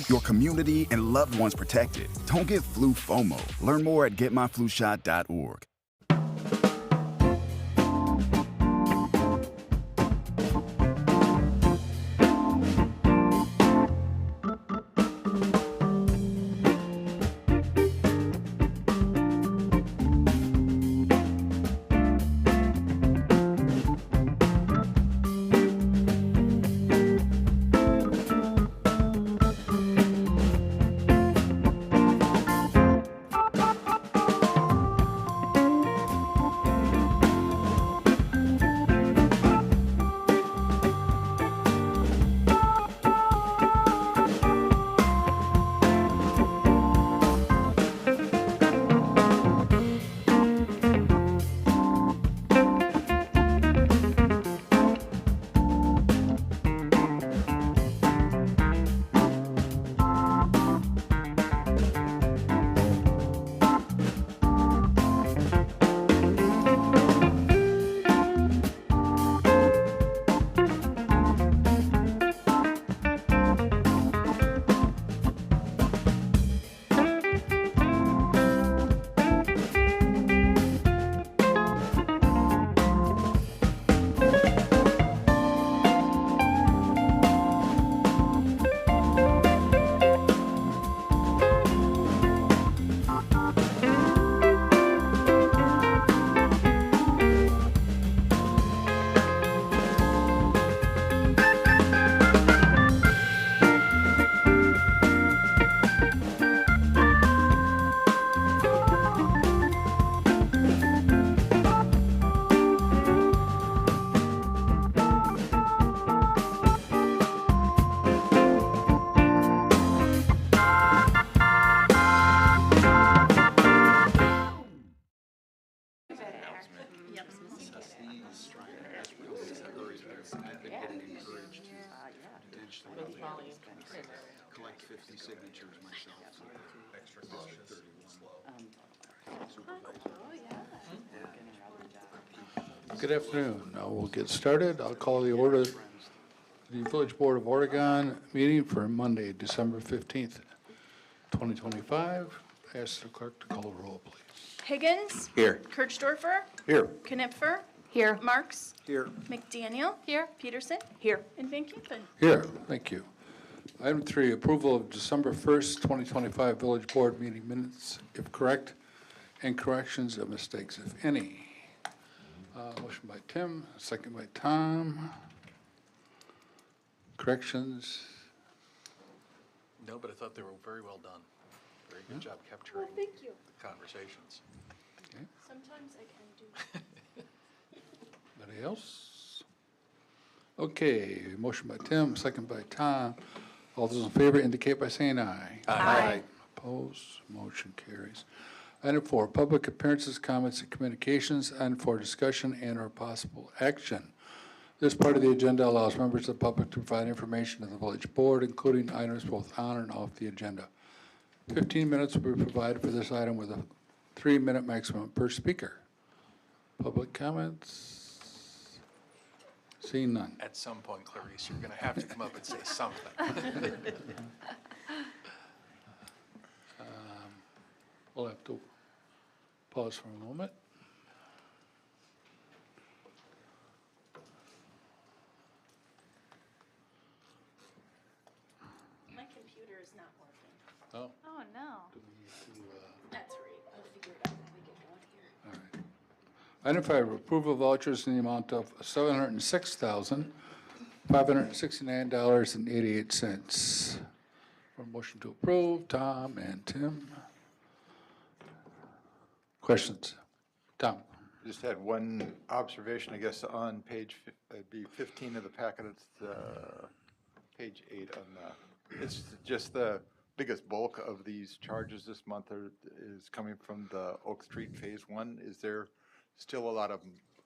you, your community, and loved ones protected. Don't get flu FOMO. Learn more at getmyflushot.org. Collect 50 signatures myself. Extra cost. Good afternoon. Now we'll get started. I'll call the order, the Village Board of Oregon meeting for Monday, December 15th, 2025. Ask the clerk to call the roll, please. Higgins. Here. Kirchdorfer. Here. Knipfer. Here. Marks. Here. McDaniel. Here. Peterson. Here. And Van Campen. Here, thank you. Item 3, approval of December 1st, 2025 Village Board meeting minutes, if correct, and corrections of mistakes, if any. Motion by Tim, second by Tom. Corrections? No, but I thought they were very well done. Very good job capturing Thank you. the conversations. Sometimes I can do. Anybody else? Okay, motion by Tim, second by Tom. All those in favor indicate by saying aye. Aye. Opposed, motion carries. Item 4, public appearances, comments, and communications, and for discussion and/or possible action. This part of the agenda allows members of the public to provide information to the village board, including items both on and off the agenda. 15 minutes will be provided for this item with a 3-minute maximum per speaker. Public comments? Seeing none. At some point, Clarice, you're going to have to come up and say something. We'll have to pause for a moment. My computer is not working. Oh, Oh, no. do we need to, That's right. I'll figure it out when we get going here. all right. Item 5, approval of vouchers in the amount of $706,569.88. For motion to approve, Tom and Tim. Questions? Tom? Just had one observation, I guess, on page, it'd be 15 of the packet, it's page 8 on the, it's just the biggest bulk of these charges this month is coming from the Oak Street Phase 1. Is there still a lot of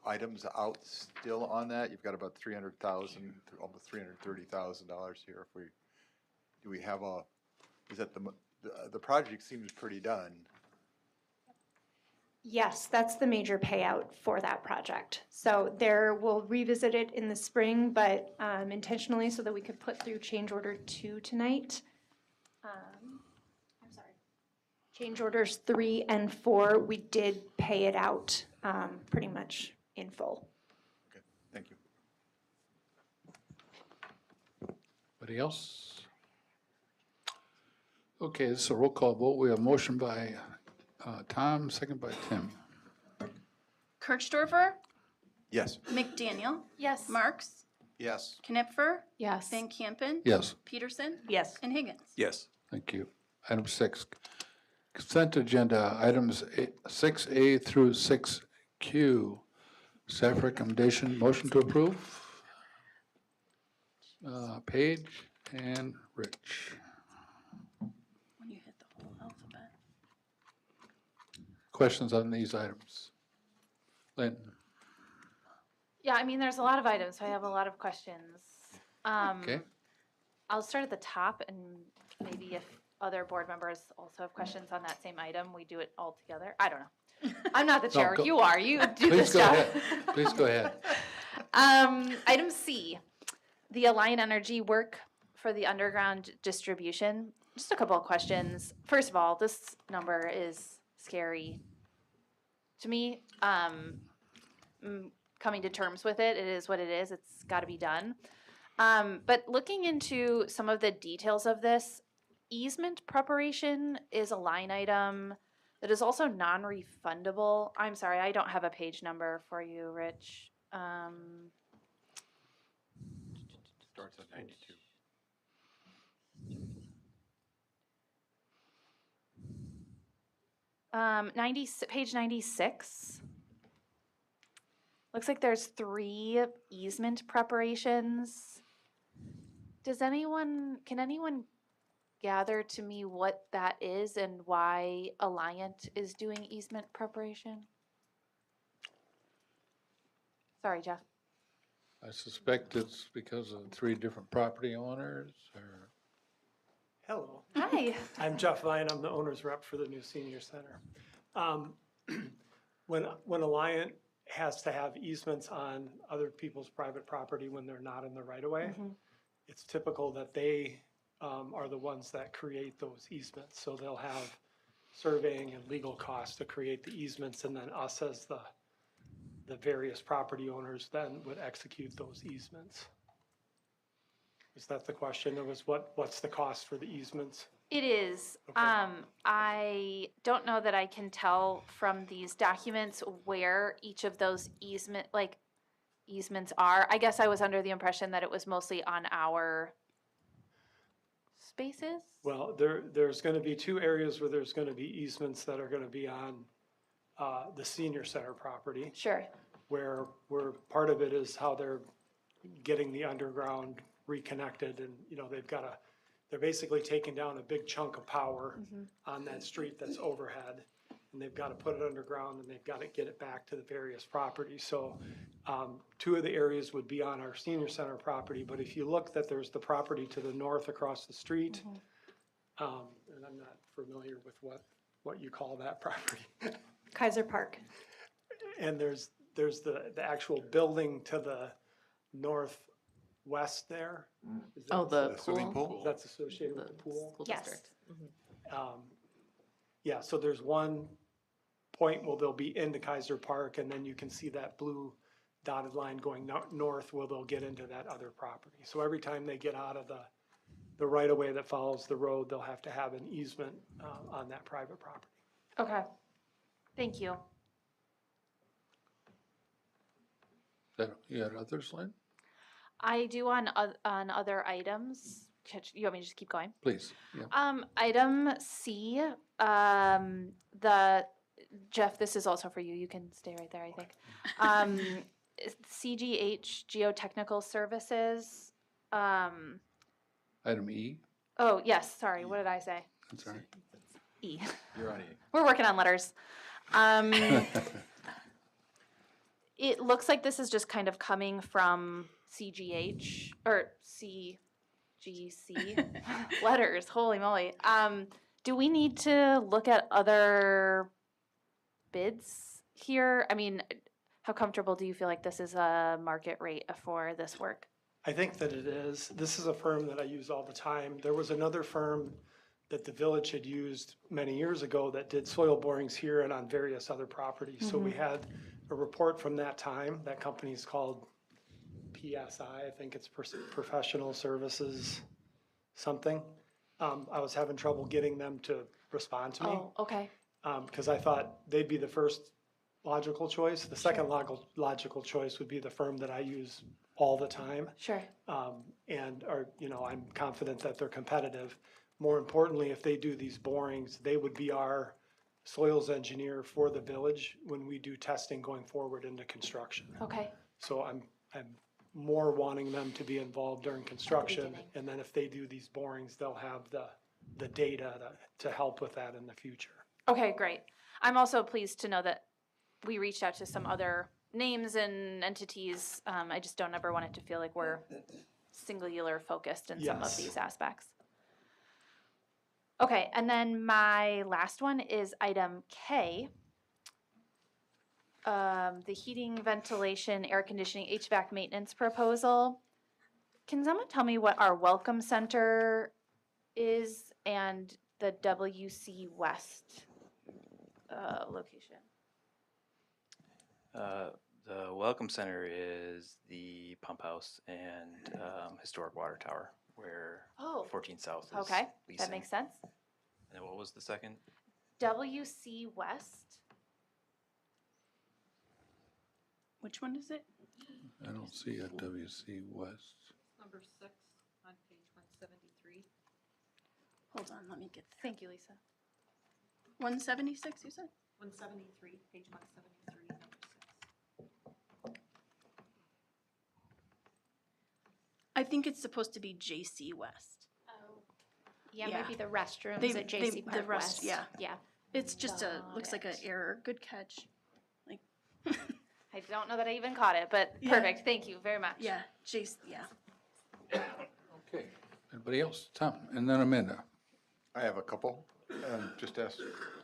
items out still on that? You've got about $300,000, almost $330,000 here. Do we have a, is that the project seems pretty done. Yes, that's the major payout for that project. So we'll revisit it in the spring, but intentionally so that we could put through change order 2 tonight. I'm sorry. Change orders 3 and 4, we did pay it out pretty much in full. Okay, thank you. Anybody else? Okay, this is a roll call vote. We have motion by Tom, second by Tim. Kirchdorfer, Yes. McDaniel, Yes. Marks, Yes. Knipfer, Yes. Van Campen. Yes. Peterson, Yes. and Higgins. Yes. Thank you. Item 6, consent agenda, items 6A through 6Q. Staff recommendation, motion to approve. Paige and Rich. When you hit the whole alphabet. Questions on these items? Lynn? Yeah, I mean, there's a lot of items, so I have a lot of questions. Okay. I'll start at the top, and maybe if other board members also have questions on that same item, we do it all together. I don't know. I'm not the chair. go- You are. You do Please this go job. ahead. Please go ahead. Item C, the Alliant Energy work for the underground distribution. Just a couple of questions. First of all, this number is scary to me. Coming to terms with it, it is what it is. It's got to be done. But looking into some of the details of this, easement preparation is a line item that is also non-refundable. I'm sorry, I don't have a page number for you, Rich. Starts at 92. Page 96. Looks like there's 3 easement preparations. Can anyone gather to me what that is and why Alliant is doing easement preparation? Sorry, Jeff. I suspect it's because of 3 different property owners, or, Hello, Hi. I'm Jeff Vine, I'm the owner's rep for the new senior center. When Alliant has to have easements on other people's private property when they're not in the right of way, it's typical that they are the ones that create those easements. So they'll have surveying and legal costs to create the easements, and then us as the various property owners then would execute those easements. Is that the question? It was what's the cost for the easements? It is. Okay. I don't know that I can tell from these documents where each of those easements are. I guess I was under the impression that it was mostly on our spaces. Well, there's gonna be 2 areas where there's gonna be easements that are gonna be on the senior center property, Sure. where part of it is how they're getting the underground reconnected, and, they're basically taking down a big chunk of power on that street that's overhead, and they've got to put it underground, and they've got to get it back to the various properties. So 2 of the areas would be on our senior center property, but if you look, that there's the property to the north across the street, and I'm not familiar with what you call that property. Kaiser Park. And there's the actual building to the northwest there. Is that- Oh, the Swimming pool. pool? That's associated with the pool? School Yes. district. Yeah, so there's one point where they'll be into Kaiser Park, and then you can see that blue dotted line going north where they'll get into that other property. So every time they get out of the right-of-way that follows the road, they'll have to have an easement on that private property. Okay. Thank you. you had others, Lynn? I do on other items. You want me to just keep going? Please, yeah. Item C, Jeff, this is also for you. You can stay right there, I think. CGH Geotechnical Services. Item E, Oh, yes, sorry, what did I say? that's all right. E. You're on E. We're working on letters. It looks like this is just kind of coming from CGH, or CGC, letters, holy moly. Do we need to look at other bids here? I mean, how comfortable do you feel like this is a market rate for this work? I think that it is. This is a firm that I use all the time. There was another firm that the village had used many years ago that did soil borings here and on various other properties. So we had a report from that time. That company's called PSI, I think it's Professional Services something. I was having trouble getting them to respond to me. Oh, okay. Because I thought they'd be the first logical choice. The second logical choice would be the firm that I use all the time. Sure. And are, you know, I'm confident that they're competitive. More importantly, if they do these borings, they would be our soils engineer for the village when we do testing going forward into construction. Okay. So I'm more wanting them to be involved during construction. beginning. And then if they do these borings, they'll have the data to help with that in the future. Okay, great. I'm also pleased to know that we reached out to some other names and entities. I just don't ever want it to feel like we're singular focused in some of Yes. these aspects. Okay, and then my last one is item K. The heating, ventilation, air conditioning, HVAC maintenance proposal. Can someone tell me what our welcome center is and the WC West location? The Welcome Center is the pump house and historic water tower where Oh, 14 South is okay, leasing. that makes sense. And then what was the second? WC West. Which one is it? I don't see a WC West. Number 6 on page 173. Hold on, let me get there. Thank you, Lisa. 176, you said? 173, page 173, number 6. I think it's supposed to be JC West. Yeah, Yeah. maybe the restrooms They- at JC they- the Park rest- West. yeah. Yeah. It's just Got looks like an it. error. Good catch. Like, I don't know that I even caught it, but Yeah. perfect. Thank you very much. yeah, JC, yeah. Okay. Anybody else? Tom, and then Amanda. I have a couple. Just ask,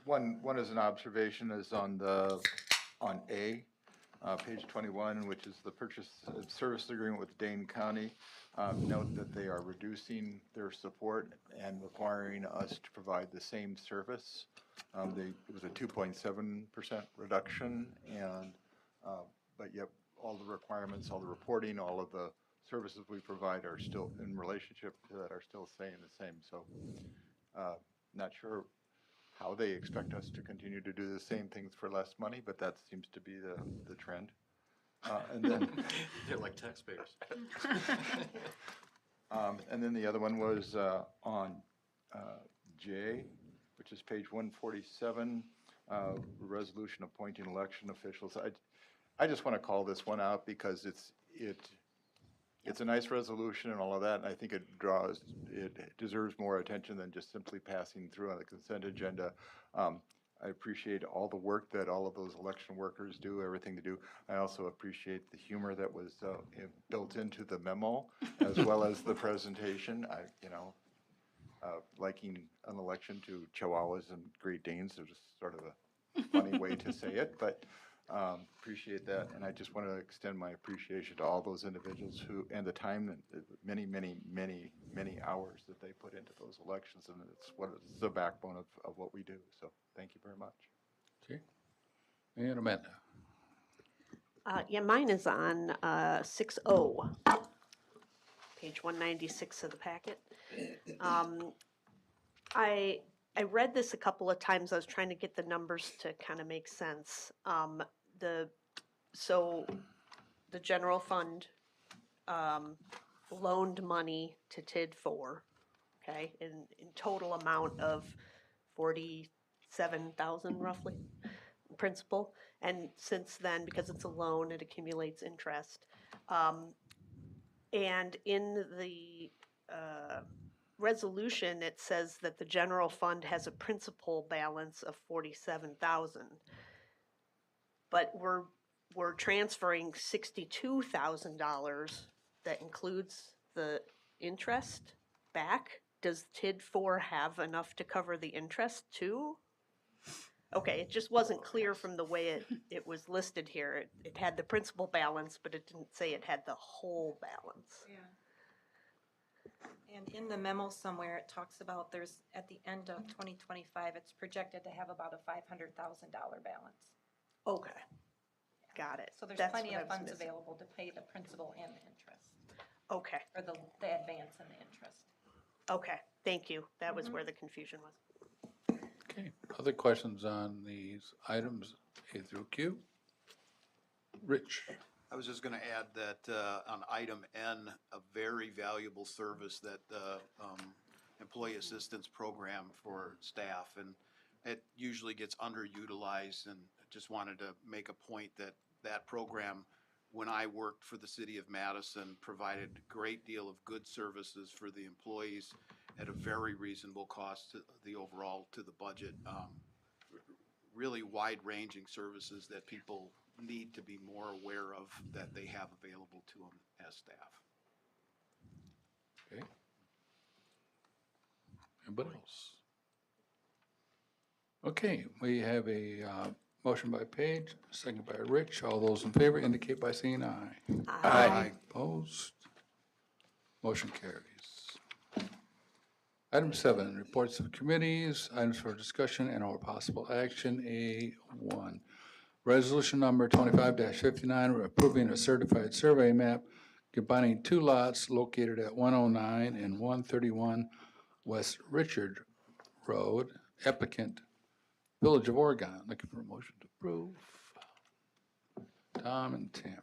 one is an observation is on A, page 21, which is the purchase of service agreement with Dane County. Note that they are reducing their support and requiring us to provide the same service. It was a 2.7% reduction, and but yet all the requirements, all the reporting, all of the services we provide are still in relationship to that are still staying the same. So not sure how they expect us to continue to do the same things for less money, but that seems to be the trend. And then They're like taxpayers. and then the other one was on J, which is page 147, resolution appointing election officials. I just want to call this one out because it's a nice resolution and all of that, and I think it deserves more attention than just simply passing through on the consent agenda. I appreciate all the work that all of those election workers do, everything they do. I also appreciate the humor that was built into the memo, as well as the presentation. Liking an election to Chihuahuas and Great Danes, they're just sort of a funny way to say it, but appreciate that. And I just want to extend my appreciation to all those individuals and the time and many hours that they put into those elections. And it's the backbone of what we do. So thank you very much. Okay. And Amanda. Yeah, mine is on 6O, page 196 of the packet. I read this a couple of times. I was trying to get the numbers to kind of make sense. So the general fund loaned money to TID 4, okay, in total amount of 47,000 roughly principal. And since then, because it's a loan, it accumulates interest. And in the resolution, it says that the general fund has a principal balance of 47,000. But we're transferring $62,000 that includes the interest back. Does TID 4 have enough to cover the interest too? Okay, it just wasn't clear from the way it was listed here. It had the principal balance, but it didn't say it had the whole balance. Yeah. And in the memo somewhere, it talks about there's, at the end of 2025, it's projected to have about a $500,000 balance. Okay, got it. So there's That's plenty what I of was funds missing. available to pay the principal and the interest, Okay, or the advance and the interest. okay, thank you. That was where the confusion was. Okay, other questions on these items A through Q? Rich? I was just gonna add that, on item N, a very valuable service that the, employee assistance program for staff, and it usually gets underutilized, and I just wanted to make a point that that program, when I worked for the city of Madison, provided a great deal of good services for the employees at a very reasonable cost to the overall, to the budget. Really wide-ranging services that people need to be more aware of, that they have available to them as staff. Okay. Anybody else? Okay, we have a motion by Paige, second by Rich. All those in favor indicate by saying aye. Aye. Opposed? Motion carries. Item 7, reports of committees, items for discussion and/or possible action. A1, resolution number 25-59, approving a certified survey map combining 2 lots located at 109 and 131 West Richard Road, applicant, Village of Oregon. Looking for a motion to approve. Tom and Tim.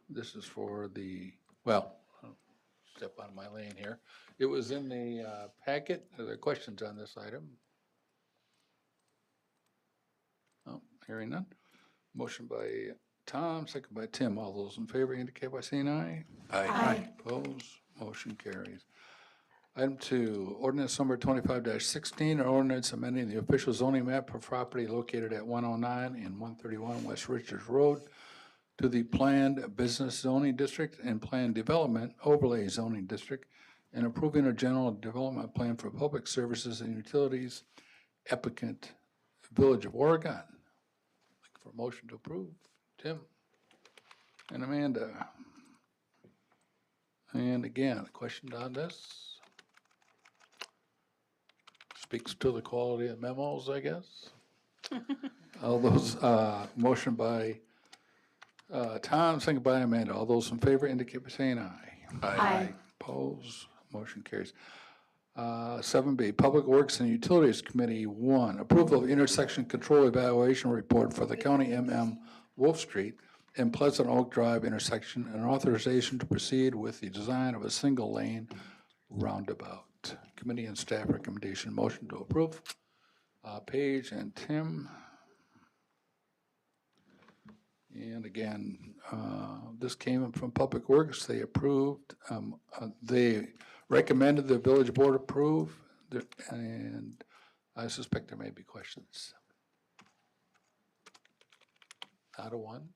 This is for the, well, I'll step out of my lane here. It was in the packet. Are there questions on this item? Oh, hearing none. Motion by Tom, second by Tim. All those in favor indicate by saying aye. Aye. Opposed? Motion carries. Item 2, ordinance number 25-16, an ordinance amending the official zoning map for property located at 109 and 131 West Richards Road to the planned business zoning district and planned development overlay zoning district, and approving a general development plan for public services and utilities, applicant, Village of Oregon. Looking for a motion to approve. Tim and Amanda. And again, a question on this? Speaks to the quality of memos, I guess. All those, motion by Tom, second by Amanda. All those in favor indicate by saying aye. Aye. Opposed? Motion carries. 7B, Public Works and Utilities Committee 1, approval of intersection control evaluation report for the County MM Wolf Street and Pleasant Oak Drive intersection, and authorization to proceed with the design of a single lane roundabout. Committee and staff recommendation, motion to approve. Paige and Tim. And again, this came from Public Works. They approved, they recommended the village board approve, and I suspect there may be questions. Out of one?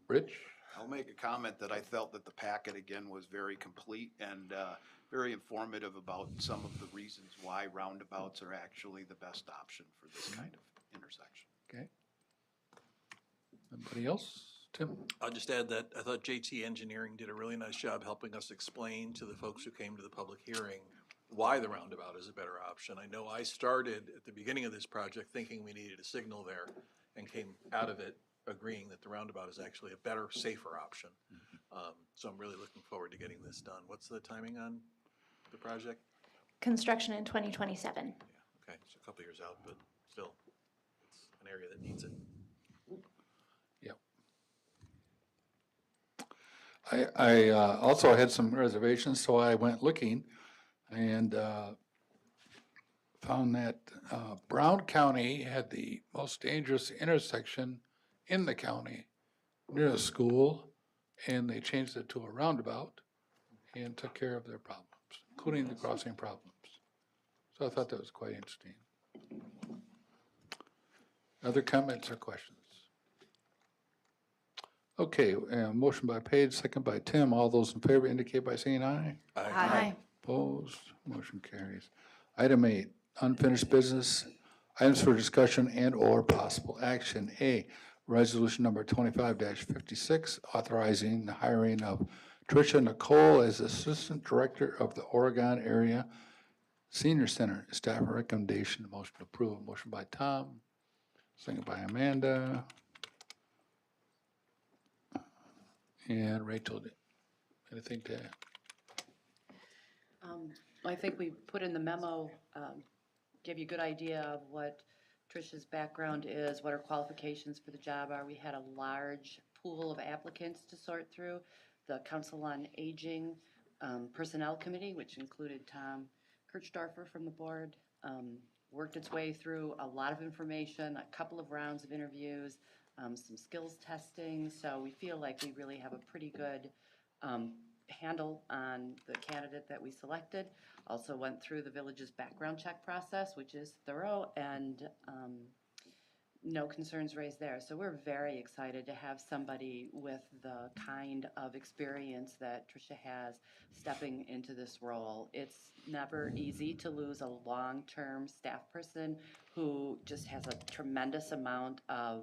Rich? I'll make a comment that I felt that the packet again was very complete and very informative about some of the reasons why roundabouts are actually the best option for this kind of intersection. Okay. Anybody else? Tim? I'll just add that I thought JT Engineering did a really nice job helping us explain to the folks who came to the public hearing why the roundabout is a better option. I know I started at the beginning of this project thinking we needed a signal there and came out of it agreeing that the roundabout is actually a better, safer option. So I'm really looking forward to getting this done. What's the timing on the project? Construction in 2027. Yeah, okay, it's a couple years out, but still, it's an area that needs it. Yep. I also had some reservations, so I went looking and found that Brown County had the most dangerous intersection in the county near the school, and they changed it to a roundabout and took care of their problems, including the crossing problems. So I thought that was quite interesting. Other comments or questions? Okay, motion by Paige, second by Tim. All those in favor indicate by saying aye. Aye. Opposed? Motion carries. Item 8, unfinished business, items for discussion and/or possible action. A, resolution number 25-56, authorizing the hiring of Tricia Nicole as Assistant Director of the Oregon Area Senior Center. Staff recommendation, motion to approve. Motion by Tom, second by Amanda. And Rachel, anything to add? I think we put in the memo, gave you a good idea of what Tricia's background is, what her qualifications for the job are. We had a large pool of applicants to sort through. The Council on Aging Personnel Committee, which included Tom Kirchdorfer from the board, worked its way through a lot of information, a couple of rounds of interviews, some skills testing. So we feel like we really have a pretty good handle on the candidate that we selected. Also went through the village's background check process, which is thorough, and no concerns raised there. So we're very excited to have somebody with the kind of experience that Tricia has stepping into this role. It's never easy to lose a long-term staff person who just has a tremendous amount of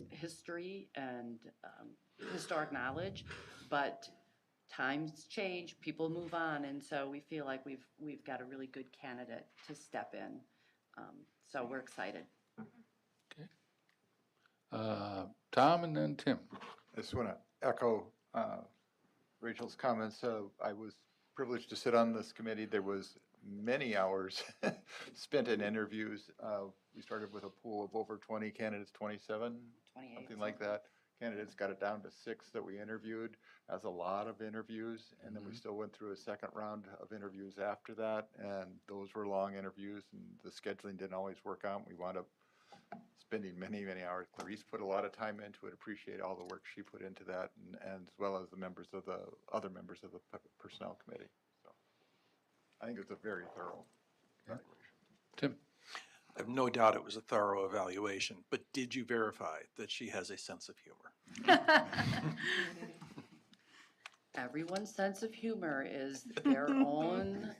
history and historic knowledge, but times change, people move on, and so we feel like we've got a really good candidate to step in. So we're excited. Tom and then Tim. I just want to echo Rachel's comments. I was privileged to sit on this committee. There was many hours spent in interviews. We started with a pool of over 20 candidates, 27, 28, something like that. Candidates got it down to 6 that we interviewed. That's a lot of interviews. And then we still went through a second round of interviews after that. And those were long interviews, and the scheduling didn't always work out. We wound up spending many, many hours. Clarice put a lot of time into it. Appreciate all the work she put into that, and as well as the members of the other members of the personnel committee. So I think it's a very thorough evaluation. Tim. I have no doubt it was a thorough evaluation, but did you verify that she has a sense of humor? Everyone's sense of humor is their own.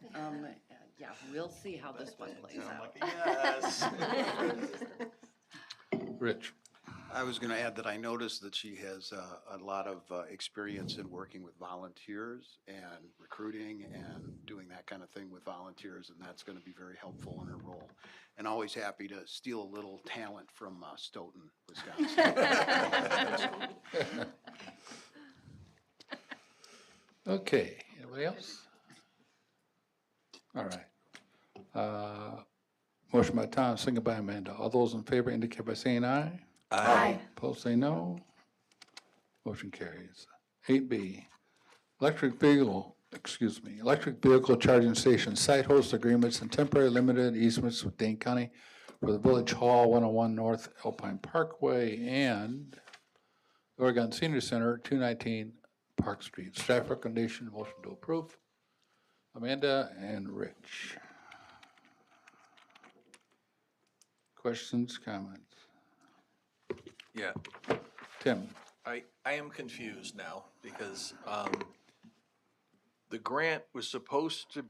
Yeah, we'll see how this one plays out. Yes. Rich. I was going to add that I noticed that she has a lot of experience in working with volunteers and recruiting and doing that kind of thing with volunteers, and that's going to be very helpful in her role. And always happy to steal a little talent from Stoughton, Wisconsin. Okay, anybody else? All right. Motion by Tom, second by Amanda. All those in favor indicate by saying aye. Aye. Opposed, say no. Motion carries. 8B, electric vehicle charging station site host agreements and temporary limited easements with Dane County for the Village Hall, 101 North Alpine Parkway, and Oregon Senior Center, 219 Park Street. Staff recommendation, motion to approve. Amanda and Rich. Questions, comments? Yeah. Tim? I am confused now because the grant was supposed to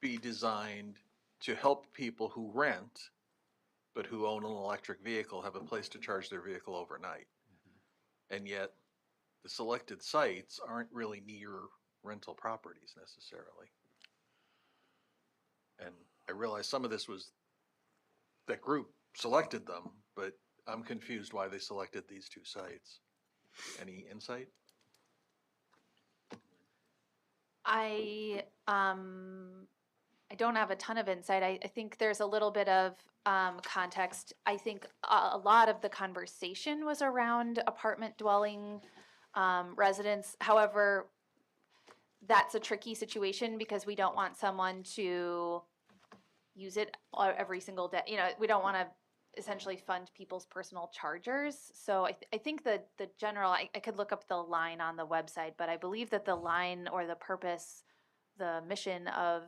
be designed to help people who rent but who own an electric vehicle have a place to charge their vehicle overnight. And yet the selected sites aren't really near rental properties necessarily. And I realize some of this was that group selected them, but I'm confused why they selected these 2 sites. Any insight? I don't have a ton of insight. I think there's a little bit of context. I think a lot of the conversation was around apartment dwelling residents. However, that's a tricky situation because we don't want someone to use it every single day. You know, we don't want to essentially fund people's personal chargers. So I think the general, I could look up the line on the website, but I believe that the line or the purpose, the mission of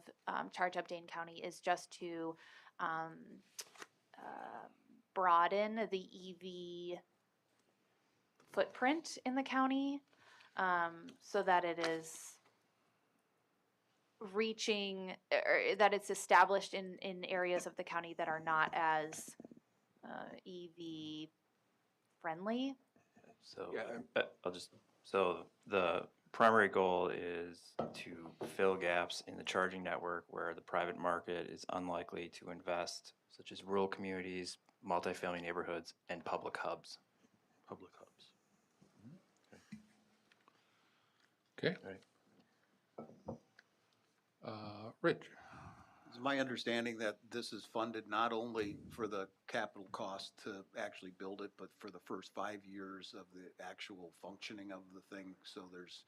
Charge Up Dane County is just to broaden the EV footprint in the county so that it is reaching, or that it's established in areas of the county that are not as EV friendly. So Yeah. I'll just So the primary goal is to fill gaps in the charging network where the private market is unlikely to invest, such as rural communities, multifamily neighborhoods, and public hubs. Public hubs. Okay. Right. Rich? It's my understanding that this is funded not only for the capital cost to actually build it, but for the first 5 years of the actual functioning of the thing. So there's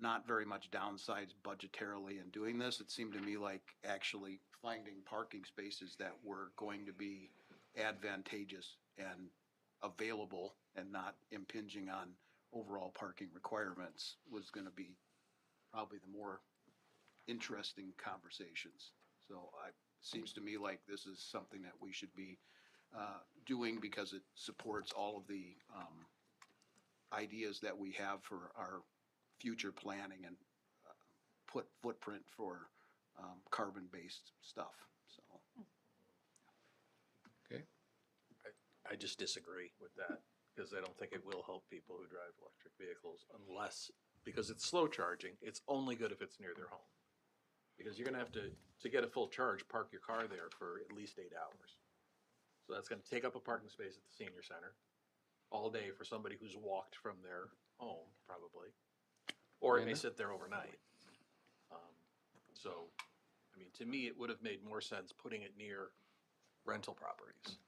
not very much downsides budgetarily in doing this. It seemed to me like actually finding parking spaces that were going to be advantageous and available and not impinging on overall parking requirements was gonna be probably the more interesting conversations. So seems to me like this is something that we should be doing because it supports all of the ideas that we have for our future planning and footprint for carbon-based stuff, so. Okay. I just disagree with that, because I don't think it will help people who drive electric vehicles unless, because it's slow charging, it's only good if it's near their home. Because you're gonna have to get a full charge, park your car there for at least 8 hours. So that's gonna take up a parking space at the senior center all day for somebody who's walked from their home, probably. Or it may sit there overnight. So, I mean, to me, it would have made more sense putting it near rental properties.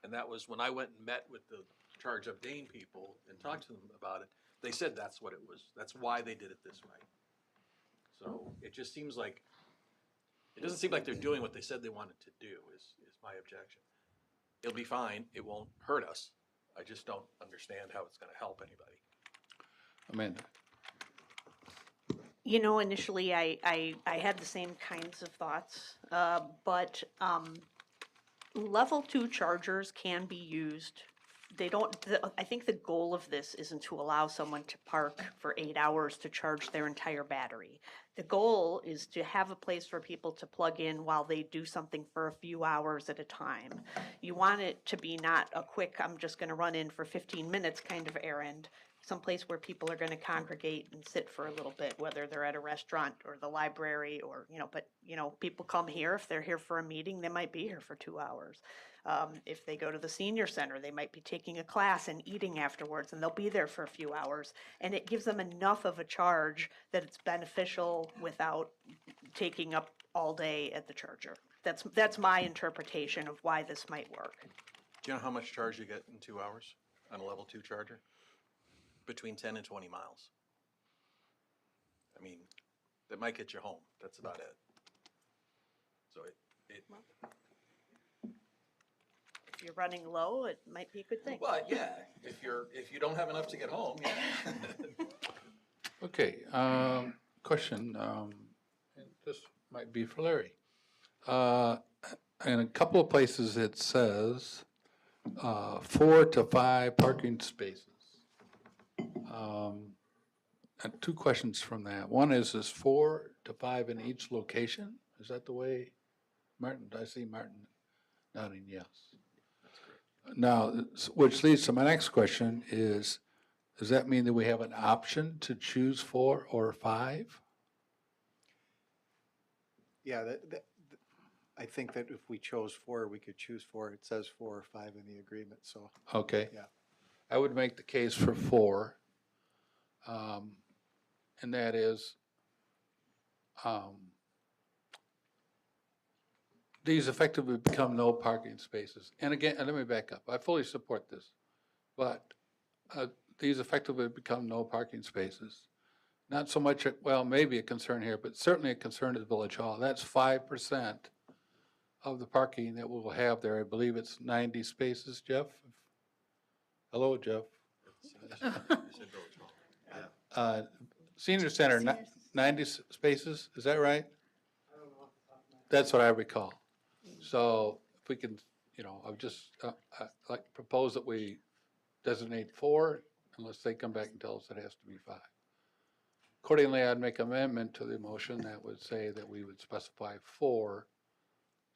And that was when I went and met with the Charge Up Dane people and talked to them about it, they said that's what it was. That's why they did it this way. So it just seems like, it doesn't seem like they're doing what they said they wanted to do is my objection. It'll be fine. It won't hurt us. I just don't understand how it's gonna help anybody. Amanda? You know, initially I had the same kinds of thoughts, but level 2 chargers can be used. They don't, I think the goal of this isn't to allow someone to park for 8 hours to charge their entire battery. The goal is to have a place for people to plug in while they do something for a few hours at a time. You want it to be not a quick, I'm just gonna run in for 15 minutes kind of errand. Someplace where people are gonna congregate and sit for a little bit, whether they're at a restaurant or the library or, but, people come here, if they're here for a meeting, they might be here for 2 hours. If they go to the senior center, they might be taking a class and eating afterwards, and they'll be there for a few hours. And it gives them enough of a charge that it's beneficial without taking up all day at the charger. That's my interpretation of why this might work. Do you know how much charge you get in 2 hours on a level 2 charger? Between 10 and 20 miles. I mean, that might get you home. That's about it. So If you're running low, it might be a good thing. But yeah, if you don't have enough to get home, yeah. Okay, question, and this might be for Larry. In a couple of places it says 4 to 5 parking spaces. And 2 questions from that. One is 4 to 5 in each location? Is that the way, Martin, I see Martin nodding yes. That's correct. Now, which leads to my next question is, does that mean that we have an option to choose 4 or 5? Yeah, I think that if we chose 4, we could choose 4. It says 4 or 5 in the agreement, so. Okay. Yeah. I would make the case for 4. And that is, these effectively become no parking spaces. And again, let me back up. I fully support this. But these effectively become no parking spaces. Not so much, well, maybe a concern here, but certainly a concern at Village Hall. That's 5% of the parking that we'll have there. I believe it's 90 spaces, Jeff? Hello, Jeff. Senior Center, 90 spaces, is that right? That's what I recall. So if we can, I've just, like propose that we designate 4 unless they come back and tell us it has to be 5. Accordingly, I'd make an amendment to the motion that would say that we would specify 4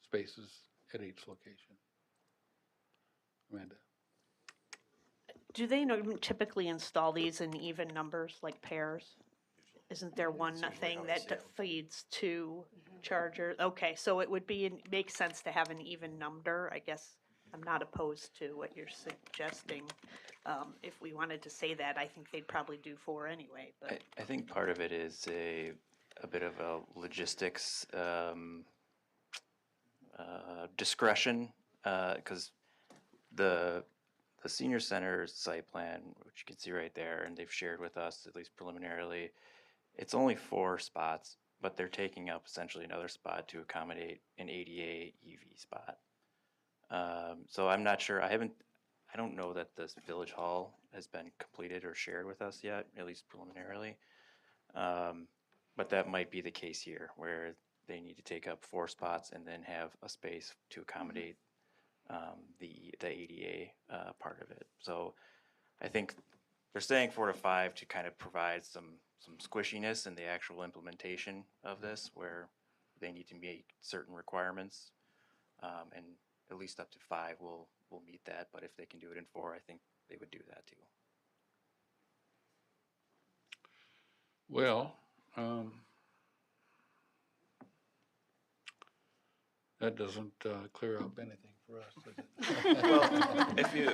spaces at each location. Amanda? Do they typically install these in even numbers, like pairs? Isn't there one usually thing how I that see 'em. feeds two chargers? Okay, so it would be, it makes sense to have an even number, I guess. I'm not opposed to what you're suggesting. If we wanted to say that, I think they'd probably do 4 anyway, but. I think part of it is a bit of a logistics discretion, because the senior center site plan, which you can see right there, and they've shared with us, at least preliminarily, it's only 4 spots, but they're taking up essentially another spot to accommodate an ADA EV spot. So I'm not sure, I don't know that this village hall has been completed or shared with us yet, at least preliminarily. But that might be the case here, where they need to take up 4 spots and then have a space to accommodate the ADA part of it. So I think they're saying 4 to 5 to kind of provide some squishiness in the actual implementation of this, where they need to meet certain requirements, and at least up to 5 will meet that. But if they can do it in 4, I think they would do that too. Well, that doesn't clear up anything for us, does it? Well,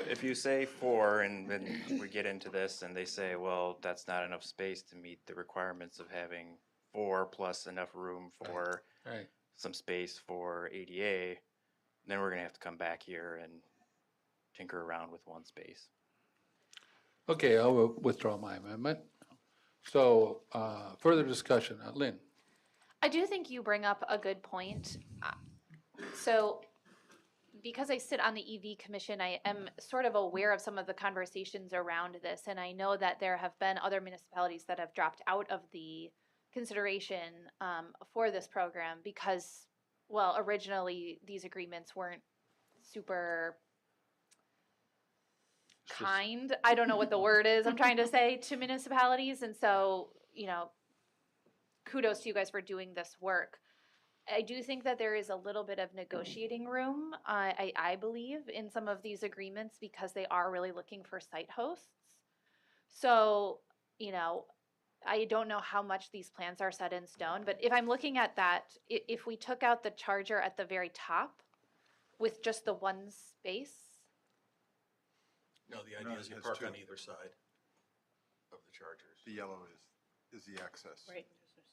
if you say 4 and then we get into this and they say, well, that's not enough space to meet the requirements of having 4 plus enough room for Right. some space for ADA, then we're gonna have to come back here and tinker around with 1 space. Okay, I'll withdraw my amendment. So, further discussion, Lynn? I do think you bring up a good point. So, because I sit on the EV commission, I am sort of aware of some of the conversations around this, and I know that there have been other municipalities that have dropped out of the consideration for this program because, well, originally these agreements weren't super kind. I don't know what the word is I'm trying to say to municipalities, and so, kudos to you guys for doing this work. I do think that there is a little bit of negotiating room, I believe, in some of these agreements because they are really looking for site hosts. So, I don't know how much these plans are set in stone, but if I'm looking at that, if we took out the charger at the very top with just the 1 space, No, the idea is you park on either side of the chargers. The yellow is the access. Right.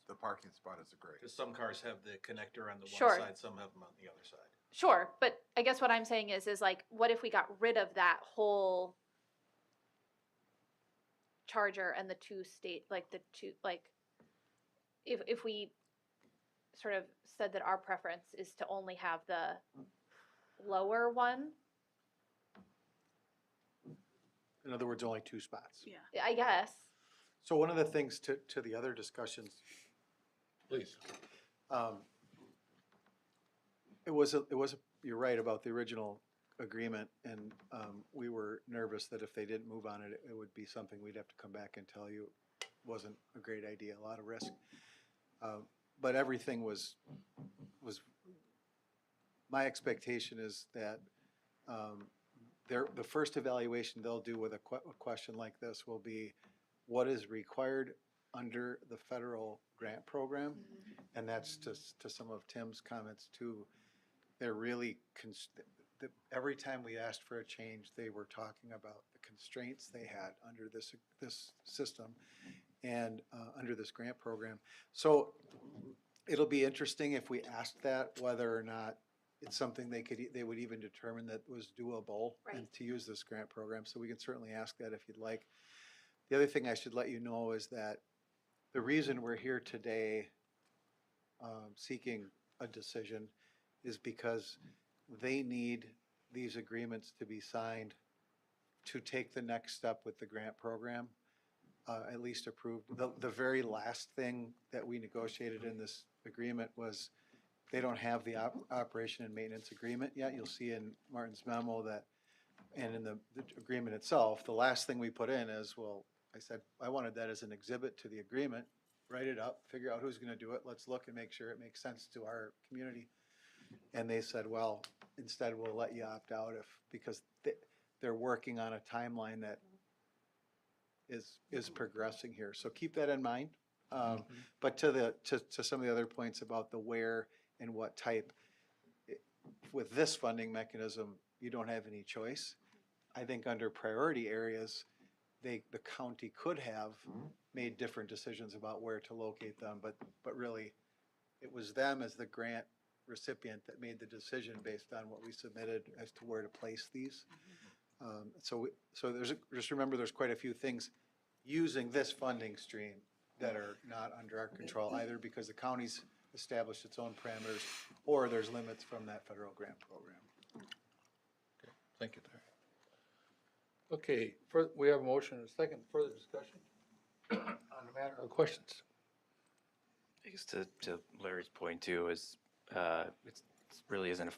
The parking spot is the gray. Because some cars have the connector on the Sure. one side, some have them on the other side. sure, but I guess what I'm saying is like, what if we got rid of that whole charger and the 2 state, like the 2, like, if we sort of said that our preference is to only have the lower one, In other words, only 2 spots. Yeah. I guess. So one of the things to the other discussions, Please. you're right about the original agreement, and we were nervous that if they didn't move on it, it would be something we'd have to come back and tell you wasn't a great idea, a lot of risk. But everything was, my expectation is that the first evaluation they'll do with a question like this will be, what is required under the federal grant program? And that's to some of Tim's comments too. They're really, every time we asked for a change, they were talking about the constraints they had under this system and under this grant program. So it'll be interesting if we asked that, whether or not it's something they would even determine that was doable and to use this grant program. So we can certainly ask that if you'd like. The other thing I should let you know is that the reason we're here today seeking a decision is because they need these agreements to be signed to take the next step with the grant program, at least approved. The very last thing that we negotiated in this agreement was they don't have the operation and maintenance agreement yet. You'll see in Martin's memo that, and in the agreement itself, the last thing we put in is, well, I said, I wanted that as an exhibit to the agreement, write it up, figure out who's gonna do it, let's look and make sure it makes sense to our community. And they said, well, instead we'll let you opt out because they're working on a timeline that is progressing here. So keep that in mind. But to some of the other points about the where and what type, with this funding mechanism, you don't have any choice. I think under priority areas, the county could have made different decisions about where to locate them, but really, it was them as the grant recipient that made the decision based on what we submitted as to where to place these. So just remember, there's quite a few things using this funding stream that are not under our control, either because the county's established its own parameters, or there's limits from that federal grant program. Okay, thank you, Terry. Okay, we have a motion and a second. Further discussion on the matter or questions? I guess to Larry's point too is, it really isn't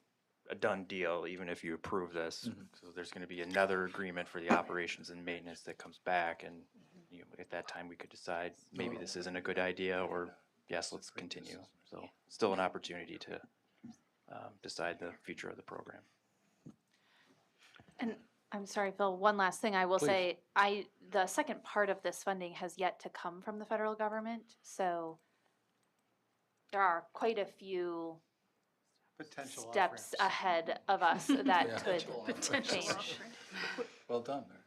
a done deal, even if you approve this. So there's gonna be another agreement for the operations and maintenance that comes back, and at that time, we could decide maybe this isn't a good idea, or yes, let's continue. So still an opportunity to decide the future of the program. And I'm sorry, Phil, one last thing I will say, the second part of this funding has yet to come from the federal government, so there are quite a few Potential steps off-ramps. ahead of us that could change. Well done there.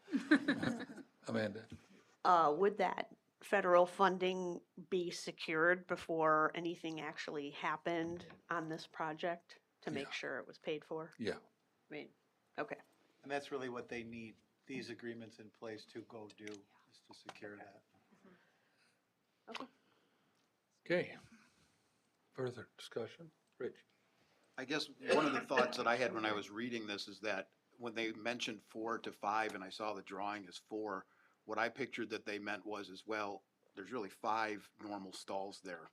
Amanda? Would that federal funding be secured before anything actually happened on this project to make sure it was paid for? Yeah. I mean, okay. And that's really what they need, these agreements in place to go do, is to secure that. Okay. Further discussion? Rich? I guess one of the thoughts that I had when I was reading this is that when they mentioned 4 to 5 and I saw the drawing as 4, what I pictured that they meant was as well, there's really 5 normal stalls there.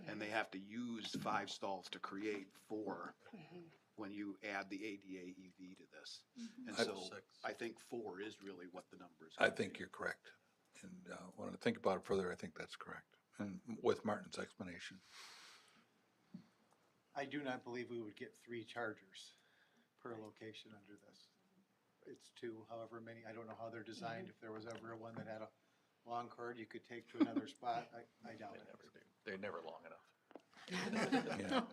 And they have to use 5 stalls to create 4 when you add the ADA EV to this. And so I think 4 is really what the number is. I think you're correct. And when I think about it further, I think that's correct. And with Martin's explanation. I do not believe we would get 3 chargers per location under this. It's 2, however many, I don't know how they're designed, if there was ever one that had a long cord you could take to another spot, I doubt it. They're never long enough. Yeah.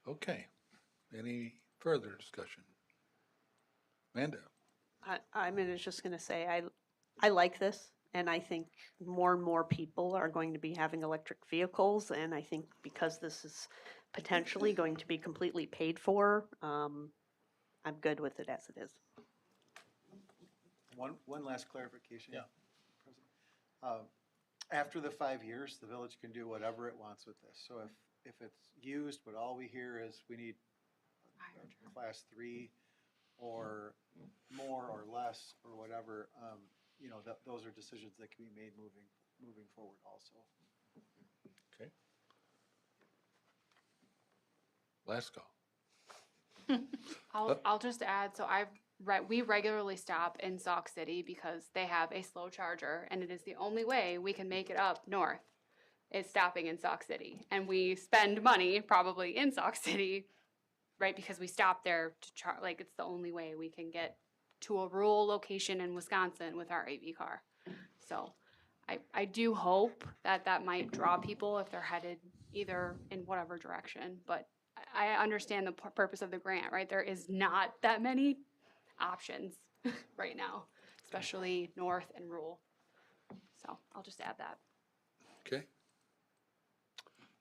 Okay. Any further discussion? Amanda? I'm just gonna say, I like this, and I think more and more people are going to be having electric vehicles, and I think because this is potentially going to be completely paid for, I'm good with it as it is. One last clarification. Yeah. After the 5 years, the village can do whatever it wants with this. So if it's used, but all we hear is we need a class 3 or more or less or whatever, those are decisions that can be made moving forward also. Okay. Last call. I'll just add, so we regularly stop in Sauk City because they have a slow charger, and it is the only way we can make it up north is stopping in Sauk City. And we spend money probably in Sauk City, right, because we stop there to charge, like it's the only way we can get to a rural location in Wisconsin with our AV car. So I do hope that might draw people if they're headed either in whatever direction, but I understand the purpose of the grant, right? There is not that many options right now, especially north and rural. So I'll just add that. Okay.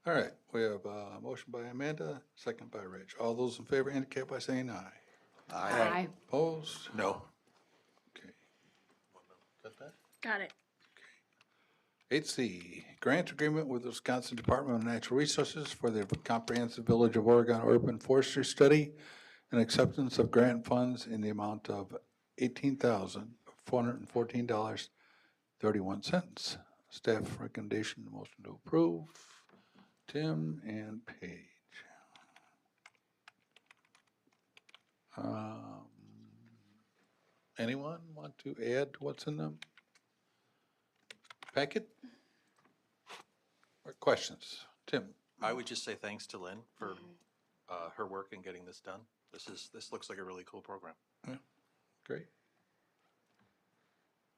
All right, we have a motion by Amanda, second by Rich. All those in favor indicate by saying aye. Aye. Opposed? No. Okay. Got that? Got it. 8C, grant agreement with the Wisconsin Department of Natural Resources for the Comprehensive Village of Oregon Urban Forestry Study and acceptance of grant funds in the amount of $18,414.31. Staff recommendation, motion to approve. Tim and Paige. Anyone want to add what's in the packet? Or questions? Tim? I would just say thanks to Lynn for her work in getting this done. This looks like a really cool program. Yeah, great.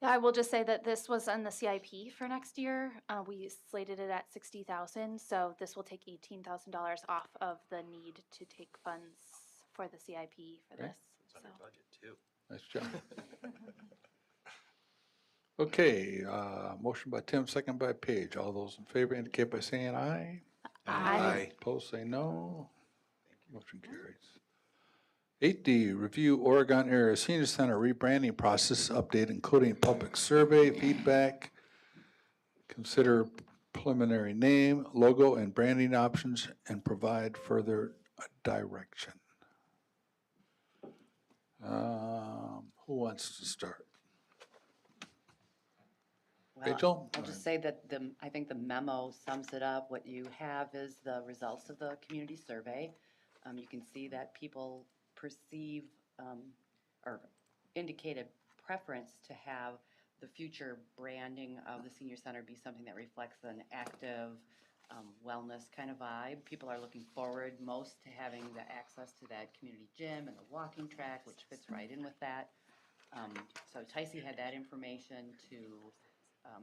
Yeah, I will just say that this was on the CIP for next year. We slated it at 60,000, so this will take $18,000 off of the need to take funds for the CIP for Okay. this. It's under So. budget too. Nice job. Okay, motion by Tim, second by Paige. All those in favor indicate by saying aye. Aye. Opposed, say no. Motion carries. 8D, review Oregon Area Senior Center rebranding process update, including public survey feedback. Consider preliminary name, logo, and branding options, and provide further direction. Who wants to start? Well, Rachel? I'll just say that I think the memo sums it up. What you have is the results of the community survey. You can see that people perceive or indicate a preference to have the future branding of the senior center be something that reflects an active wellness kind of vibe. People are looking forward most to having the access to that community gym and the walking track, which fits right in with that. So Ticey had that information to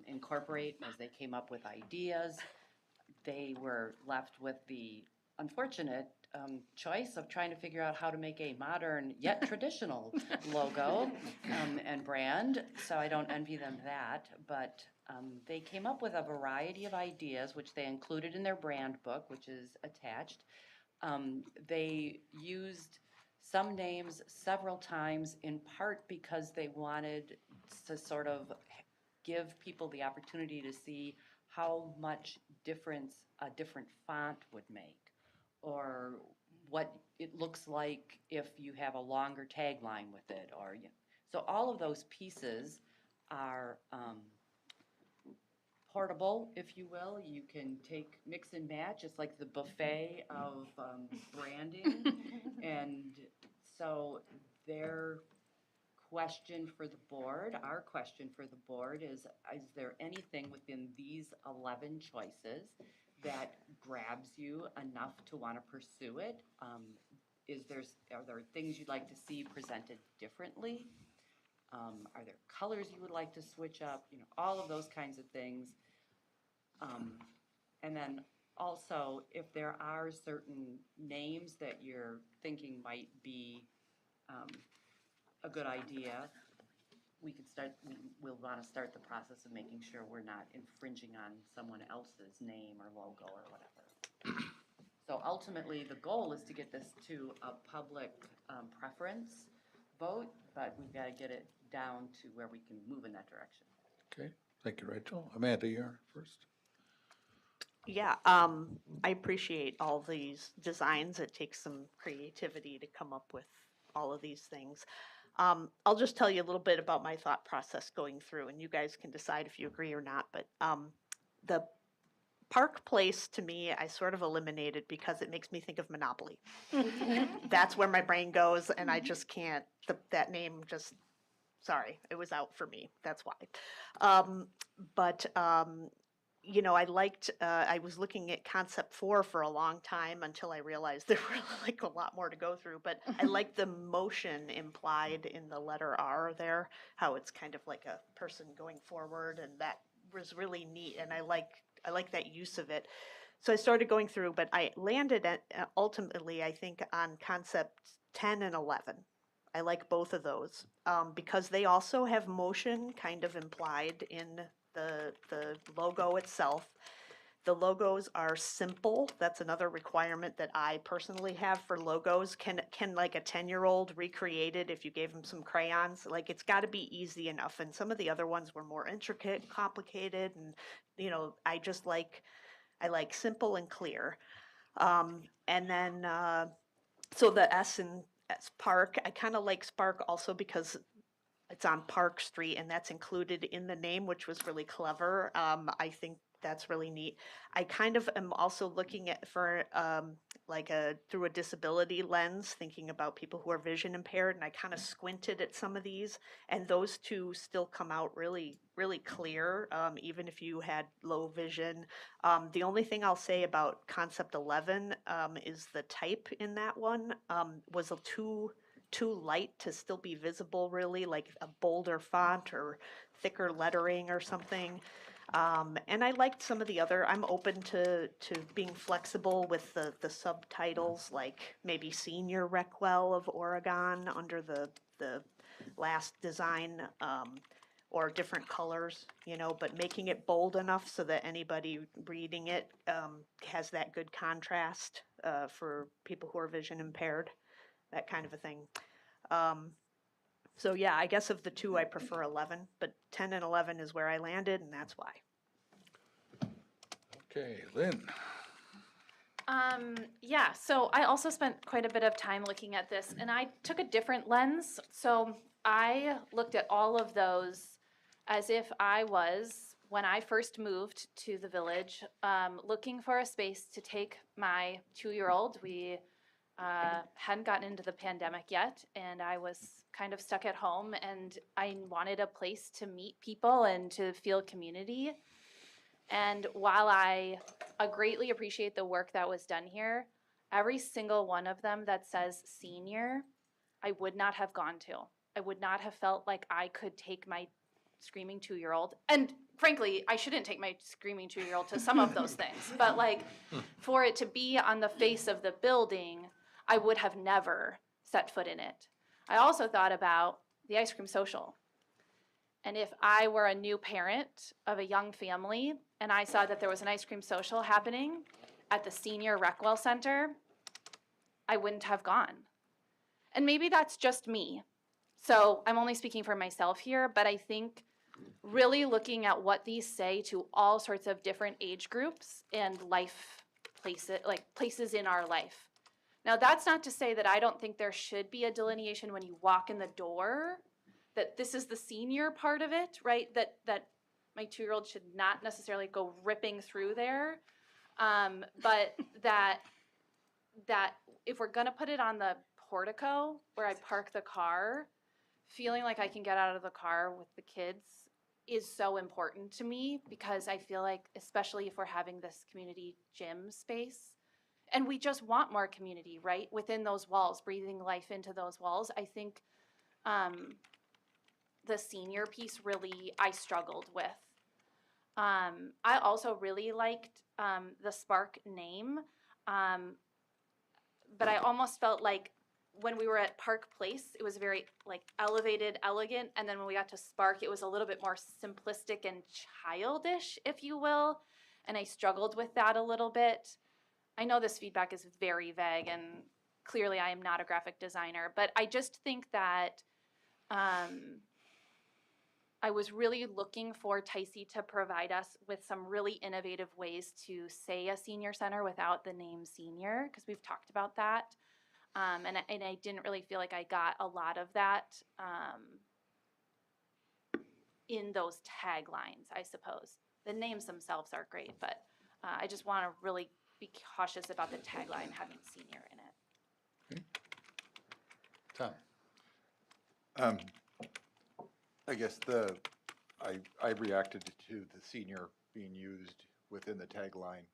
incorporate as they came up with ideas. They were left with the unfortunate choice of trying to figure out how to make a modern yet traditional logo and brand. So I don't envy them that, but they came up with a variety of ideas, which they included in their brand book, which is attached. They used some names several times, in part because they wanted to sort of give people the opportunity to see how much difference a different font would make, or what it looks like if you have a longer tagline with it, or so all of those pieces are portable, if you will. You can take, mix and match. It's like the buffet of branding. And so their question for the board, our question for the board is there anything within these 11 choices that grabs you enough to want to pursue it? Are there things you'd like to see presented differently? Are there colors you would like to switch up? All of those kinds of things. And then also, if there are certain names that you're thinking might be a good idea, we'll want to start the process of making sure we're not infringing on someone else's name or logo or whatever. So ultimately, the goal is to get this to a public preference vote, but we've got to get it down to where we can move in that direction. Okay, thank you, Rachel. Amanda, you're first. Yeah, I appreciate all these designs. It takes some creativity to come up with all of these things. I'll just tell you a little bit about my thought process going through, and you guys can decide if you agree or not. But the Park Place, to me, I sort of eliminated because it makes me think of Monopoly. That's where my brain goes, and I just can't, that name just, sorry, it was out for me. That's why. You know, I was looking at concept 4 for a long time until I realized there were like a lot more to go through, but I like the motion implied in the letter R there, how it's kind of like a person going forward, and that was really neat, and I like that use of it. So I started going through, but I landed at ultimately, I think, on concept 10 and 11. I like both of those because they also have motion kind of implied in the logo itself. The logos are simple. That's another requirement that I personally have for logos. Can like a 10-year-old recreate it if you gave them some crayons? Like, it's got to be easy enough. And some of the other ones were more intricate, complicated, and I like simple and clear. And then so the S in Park, I kind of like Spark also because it's on Park Street, and that's included in the name, which was really clever. I think that's really neat. I kind of am also looking at through a disability lens, thinking about people who are vision impaired, and I kind of squinted at some of these, and those two still come out really, really clear, even if you had low vision. The only thing I'll say about concept 11 is the type in that one was too too light to still be visible really, like a bolder font or thicker lettering or something. And I liked some of the other, I'm open to being flexible with the subtitles, like maybe Senior Recwell of Oregon under the last design, or different colors, you know, but making it bold enough so that anybody reading it has that good contrast for people who are vision impaired, that kind of a thing. So yeah, I guess of the two, I prefer 11, but 10 and 11 is where I landed, and that's why. Okay, Lynn. Yeah, so I also spent quite a bit of time looking at this, and I took a different lens. So I looked at all of those as if I was, when I first moved to the village, looking for a space to take my 2-year-old. We hadn't gotten into the pandemic yet, and I was kind of stuck at home, and I wanted a place to meet people and to feel community. And while I greatly appreciate the work that was done here, every single one of them that says senior, I would not have gone to. I would not have felt like I could take my screaming 2-year-old. And frankly, I shouldn't take my screaming 2-year-old to some of those things. But like, for it to be on the face of the building, I would have never set foot in it. I also thought about the ice cream social. And if I were a new parent of a young family and I saw that there was an ice cream social happening at the Senior Recwell Center, I wouldn't have gone. And maybe that's just me. So I'm only speaking for myself here, but I think really looking at what these say to all sorts of different age groups and life places, like places in our life. Now, that's not to say that I don't think there should be a delineation when you walk in the door, that this is the senior part of it, right? That my 2-year-old should not necessarily go ripping through there. But that if we're gonna put it on the portico where I park the car, feeling like I can get out of the car with the kids is so important to me, because I feel like, especially if we're having this community gym space, and we just want more community, right? Within those walls, breathing life into those walls. I think the senior piece really I struggled with. I also really liked the Spark name, but I almost felt like when we were at Park Place, it was very like elevated, elegant, and then when we got to Spark, it was a little bit more simplistic and childish, if you will, and I struggled with that a little bit. I know this feedback is very vague, and clearly I am not a graphic designer, but I just think that I was really looking for Ticey to provide us with some really innovative ways to say a senior center without the name senior, because we've talked about that. And I didn't really feel like I got a lot of that in those taglines, I suppose. The names themselves are great, but I just want to really be cautious about the tagline having senior in it. Tom. I guess I reacted to the senior being used within the tagline.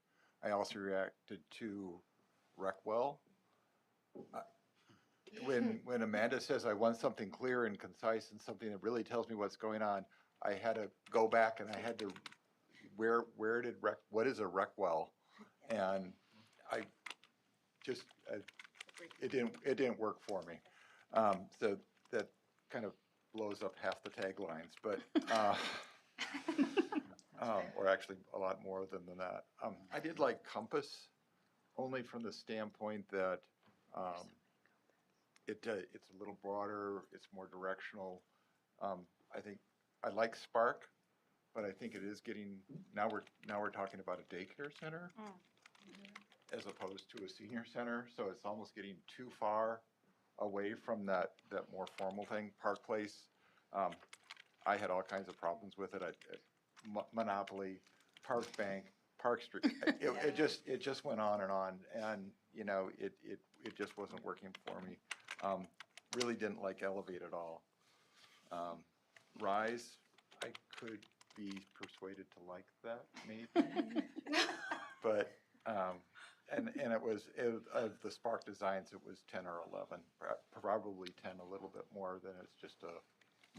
I also reacted to Recwell. When Amanda says I want something clear and concise and something that really tells me what's going on, I had to go back and I had to, what is a Recwell? And I just, it didn't work for me. So that kind of blows up half the taglines, but, or actually a lot more than that. I did like Compass, only from the standpoint that it's a little broader, it's more directional. I think I like Spark, but I think it is getting, now we're talking about a daycare center as opposed to a senior center, so it's almost getting too far away from that more formal thing. Park Place, I had all kinds of problems with it. Monopoly, Park Bank, Park Street. It just went on, and you know it just wasn't working for me. Really didn't like Elevate at all. Rise, I could be persuaded to like that maybe, but And it was, of the Spark designs, it was 10 or 11, probably 10, a little bit more, than it's just a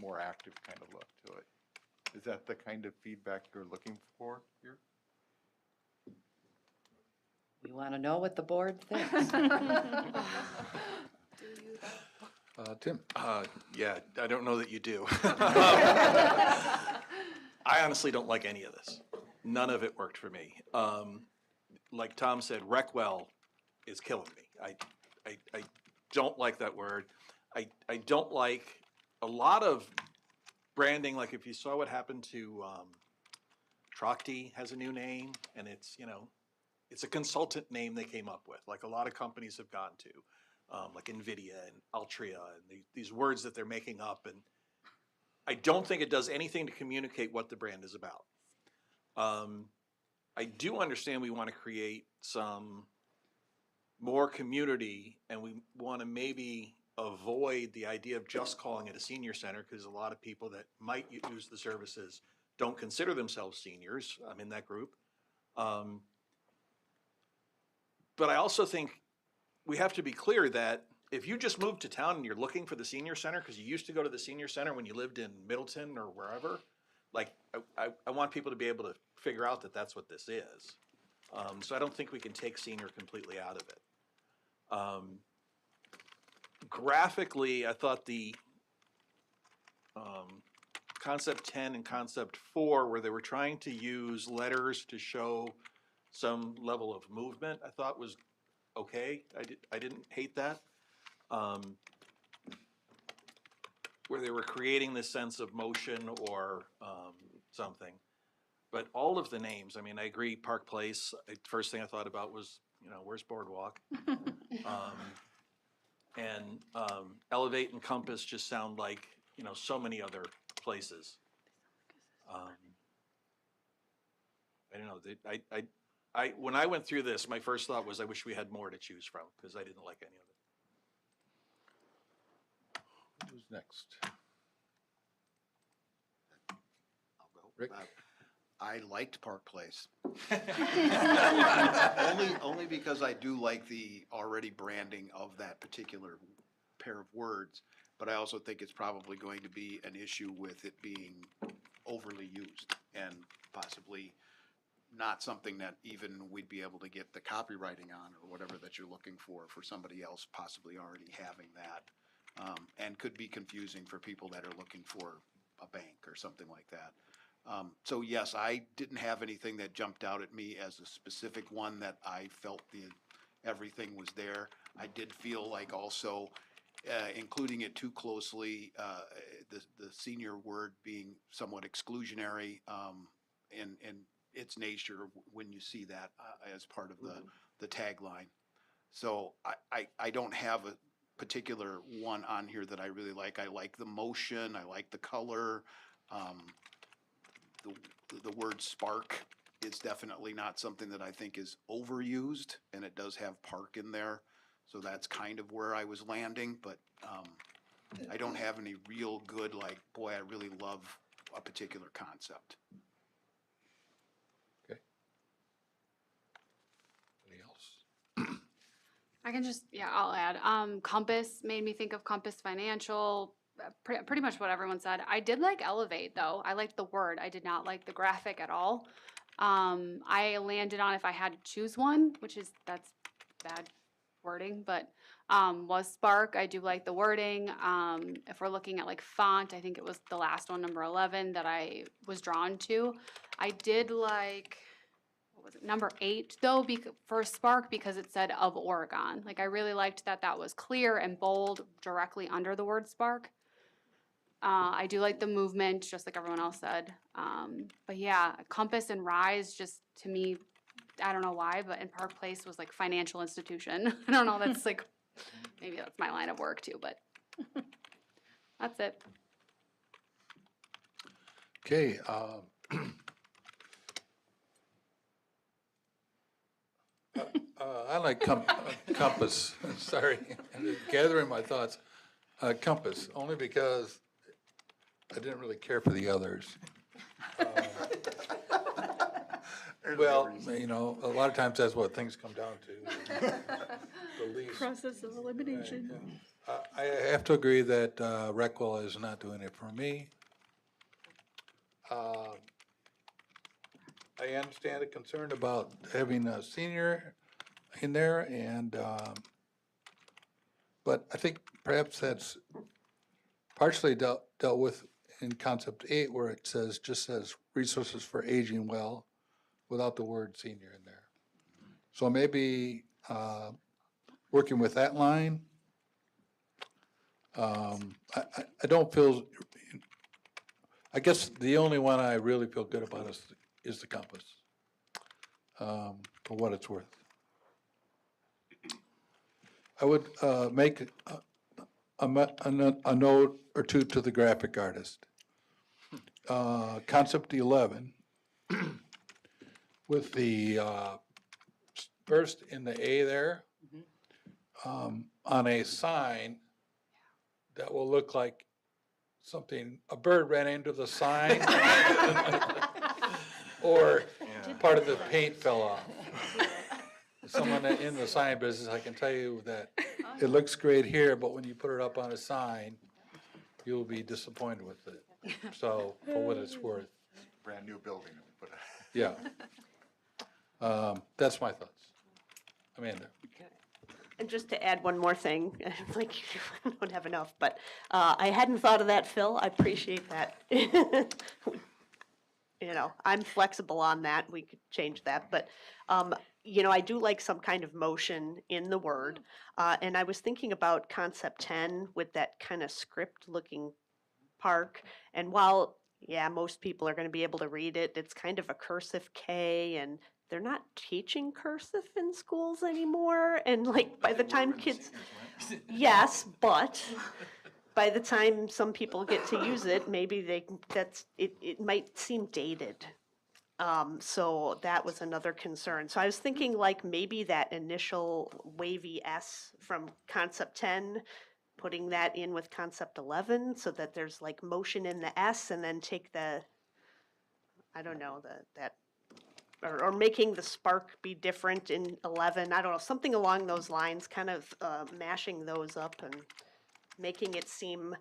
more active kind of look to it. Is that the kind of feedback you're looking for here? We want to know what the board thinks. Tim? Yeah, I don't know that you do. I honestly don't like any of this. None of it worked for me. Like Tom said, Recwell is killing me. I don't like that word. I don't like a lot of branding. Like if you saw what happened to Trustees has a new name, and it's, you know, it's a consultant name they came up with, like a lot of companies have gone to, like NVIDIA and Altria, and these words that they're making up. And I don't think it does anything to communicate what the brand is about. I do understand we want to create some more community, and we want to maybe avoid the idea of just calling it a senior center, because a lot of people that might use the services don't consider themselves seniors. I'm in that group. But I also think we have to be clear that if you just moved to town and you're looking for the senior center because you used to go to the senior center when you lived in Middleton or wherever, like I want people to be able to figure out that that's what this is. So I don't think we can take senior completely out of it. Graphically, I thought the concept 10 and concept 4, where they were trying to use letters to show some level of movement, I thought was okay. I didn't hate that. Where they were creating this sense of motion or something. But all of the names, I mean, I agree, Park Place, first thing I thought about was, you know, where's Boardwalk? And Elevate and Compass just sound like, you know, so many other places. I don't know, when I went through this, my first thought was I wish we had more to choose from, because I didn't like any of it. Who's next? I'll go. Rick? I liked Park Place. Only because I do like the already branding of that particular pair of words, but I also think it's probably going to be an issue with it being overly used and possibly not something that even we'd be able to get the copywriting on or whatever that you're looking for somebody else possibly already having that. And could be confusing for people that are looking for a bank or something like that. So yes, I didn't have anything that jumped out at me as a specific one that I felt everything was there. I did feel like also including it too closely, the senior word being somewhat exclusionary in its nature when you see that as part of the tagline. So I don't have a particular one on here that I really like. I like the motion, I like the color. The word spark is definitely not something that I think is overused, and it does have park in there. So that's kind of where I was landing, but I don't have any real good, like, boy, I really love a particular concept. Okay. Anybody else? I can just, yeah, I'll add. Compass made me think of Compass Financial, pretty much what everyone said. I did like Elevate, though. I liked the word. I did not like the graphic at all. I landed on if I had to choose one, that's bad wording, but was Spark. I do like the wording. If we're looking at like font, I think it was the last one, number 11, that I was drawn to. I did like, what was it, number 8 though, for Spark, because it said of Oregon. Like I really liked that was clear and bold directly under the word Spark. I do like the movement, just like everyone else said. But yeah, Compass and Rise, just to me, I don't know why, but in Park Place was like financial institution. I don't know, that's like, maybe that's my line of work too, but that's it. Okay, I like Compass, sorry, gathering my thoughts. Compass, only because I didn't really care for the others. Well, you know, a lot of times that's what things come down to. The least. Process of elimination. I have to agree that Recwell is not doing it for me. I understand the concern about having a senior in there, and but I think perhaps that's partially dealt with in concept 8, where it just says resources for aging well, without the word senior in there. So maybe working with that line. I don't feel, I guess the only one I really feel good about is the compass, for what it's worth. I would make a note or two to the graphic artist. Concept 11, with the first in the A there, on a sign that will look like something, a bird ran into the sign, or part of the paint fell off. Someone in the sign business, I can tell you that it looks great here, but when you put it up on a sign, you'll be disappointed with it. So, for what it's worth. Brand new building. Yeah. That's my thoughts. Amanda? And just to add one more thing, like I don't have enough, but I hadn't thought of that, Phil. I appreciate that. You know, I'm flexible on that. We could change that, but you know, I do like some kind of motion in the word. And I was thinking about concept 10 with that kind of script-looking park. And while, yeah, most people are going to be able to read it, it's kind of a cursive K, and they're not teaching cursive in schools anymore. And like by the time kids, yes, but by the time some people get to use it, maybe it might seem dated. So that was another concern. So I was thinking like maybe that initial wavy S from concept 10, putting that in with concept 11 so that there's like motion in the S, and then take the, I don't know, or making the spark be different in 11. I don't know, something along those lines, kind of mashing those up and making it seem,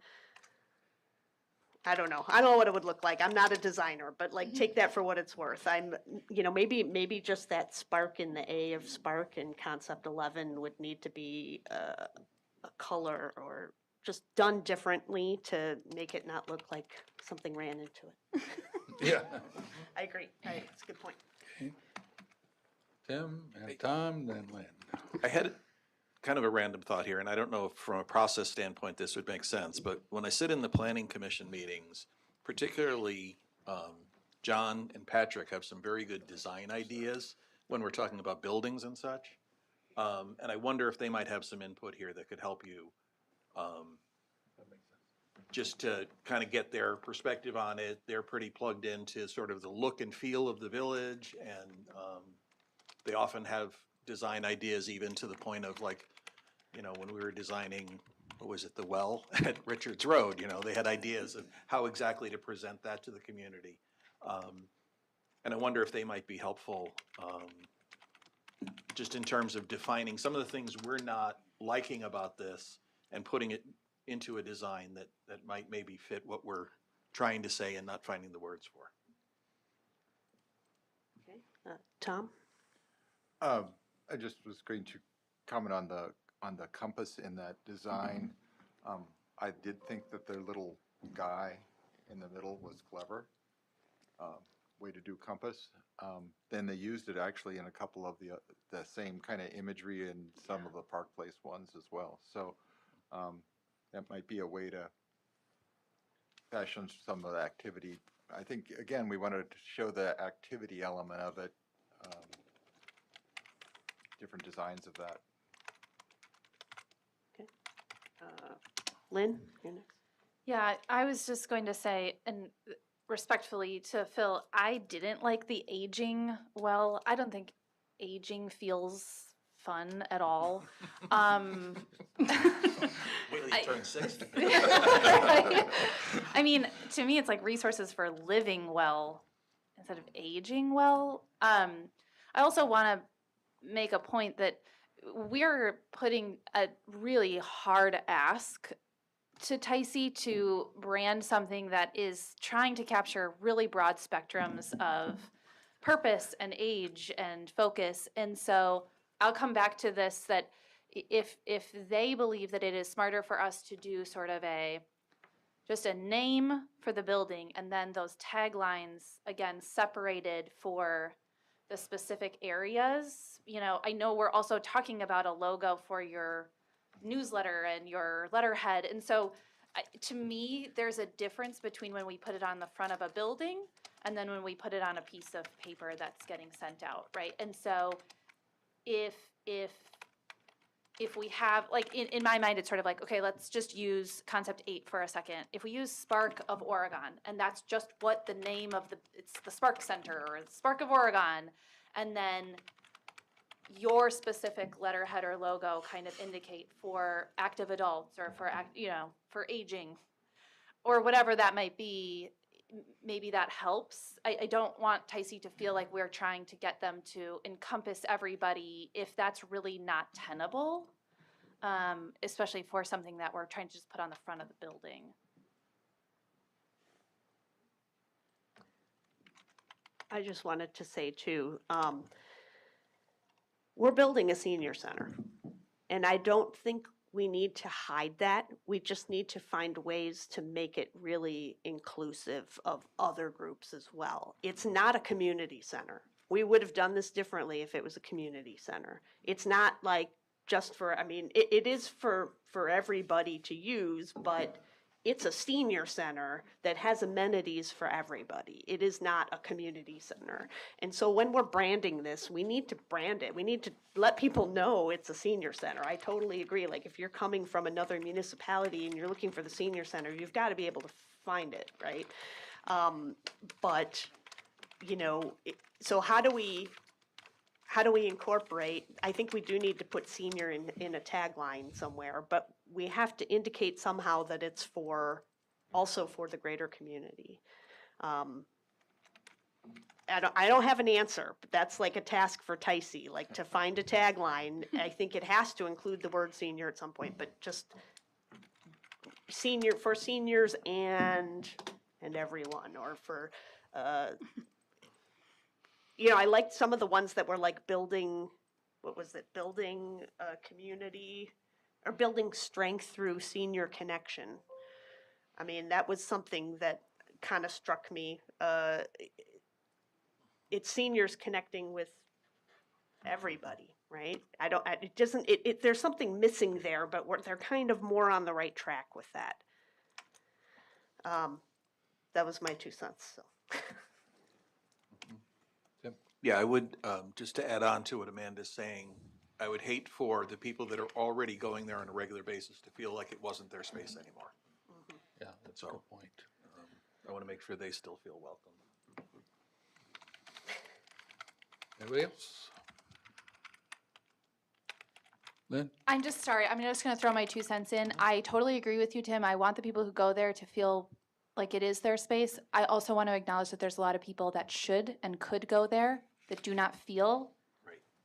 I don't know what it would look like. I'm not a designer, but like take that for what it's worth. I'm, you know, maybe just that spark in the A of spark in concept 11 would need to be a color or just done differently to make it not look like something ran into it. Yeah. I agree. It's a good point. Okay. Tim and Tom, then Lynn. I had kind of a random thought here, and I don't know if from a process standpoint this would make sense, but when I sit in the planning commission meetings, particularly John and Patrick have some very good design ideas when we're talking about buildings and such. And I wonder if they might have some input here that could help you just to kind of get their perspective on it. They're pretty plugged into sort of the look and feel of the village, and they often have design ideas even to the point of like, you know, when we were designing, what was it, the well at Richards Road, you know, they had ideas of how exactly to present that to the community. And I wonder if they might be helpful just in terms of defining some of the things we're not liking about this and putting it into a design that might maybe fit what we're trying to say and not finding the words for. Okay, Tom? I just was going to comment on the compass in that design. I did think that their little guy in the middle was clever. Way to do compass. Then they used it actually in a couple of the same kind of imagery in some of the Park Place ones as well. So that might be a way to fashion some of the activity. I think, again, we wanted to show the activity element of it, different designs of that. Okay. Lynn, you're next. Yeah, I was just going to say, and respectfully to Phil, I didn't like the aging well. I don't think aging feels fun at all. Wait till you turn 60. I mean, to me, it's like resources for living well. instead of aging well. I also want to make a point that we're putting a really hard ask to Ticey to brand something that is trying to capture really broad spectrums of purpose and age and focus. And so I'll come back to this, that if they believe that it is smarter for us to do sort of just a name for the building and then those taglines, again, separated for the specific areas. I know we're also talking about a logo for your newsletter and your letterhead. And so to me, there's a difference between when we put it on the front of a building and then when we put it on a piece of paper that's getting sent out, right? And so if we have, like, in my mind, it's sort of like, okay, let's just use concept 8 for a second. If we use Spark of Oregon, and that's just what the name of it's the Spark Center or the Spark of Oregon, and then your specific letterhead or logo kind of indicate for active adults or for aging or whatever that might be, maybe that helps. I don't want Ticey to feel like we're trying to get them to encompass everybody if that's really not tenable, especially for something that we're trying to just put on the front of the building. I just wanted to say too, we're building a senior center. And I don't think we need to hide that. We just need to find ways to make it really inclusive of other groups as well. It's not a community center. We would have done this differently if it was a community center. It's not like just for, it is for everybody to use, but it's a senior center that has amenities for everybody. It is not a community center. And so when we're branding this, we need to brand it. We need to let people know it's a senior center. I totally agree. Like, if you're coming from another municipality and you're looking for the senior center, you've got to be able to find it, right? But, so how do we incorporate? I think we do need to put senior in a tagline somewhere, but we have to indicate somehow that it's also for the greater community. I don't have an answer, but that's like a task for Ticey, like to find a tagline. I think it has to include the word senior at some point, but just senior for seniors and everyone, or for, I liked some of the ones that were like building a community or building strength through senior connection. That was something that kind of struck me. It's seniors connecting with everybody, right? There's something missing there, but they're kind of more on the right track with that. That was my 2 cents, so. Yeah, I would, just to add on to what Amanda's saying, I would hate for the people that are already going there on a regular basis to feel like it wasn't their space anymore. Yeah, that's a good point. I want to make sure they still feel welcome. Anybody else? Lynn? I'm just sorry. I'm just going to throw my 2 cents in. I totally agree with you, Tim. I want the people who go there to feel like it is their space. I also want to acknowledge that there's a lot of people that should and could go there that do not feel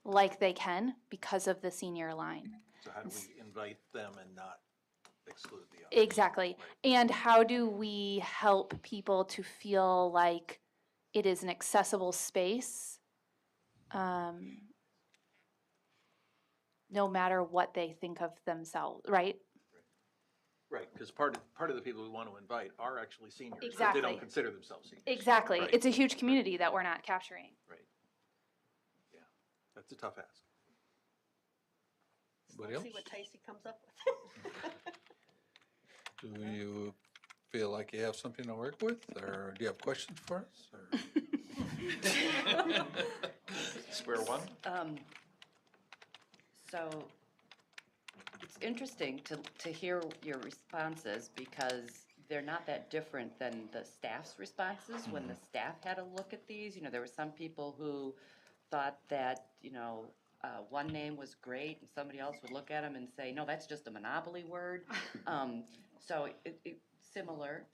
like they can because of the senior line. So how do we invite them and not exclude the others? Exactly. Right. And how do we help people to feel like it is an accessible space, no matter what they think of themselves, right? Right, because part of the people we want to invite are actually seniors, Exactly. but they don't consider themselves seniors. Exactly. Right. It's a huge community that we're not capturing. Right. Yeah, that's a tough ask. Anybody Let's else? see what Ticey comes up with. Do you feel like you have something to work with, or do you have questions for us? Or? Square one? So it's interesting to hear your responses because they're not that different than the staff's responses when the staff had a look at these. There were some people who thought that, one name was great and somebody else would look at them and say, no, that's just a monopoly word. So similar.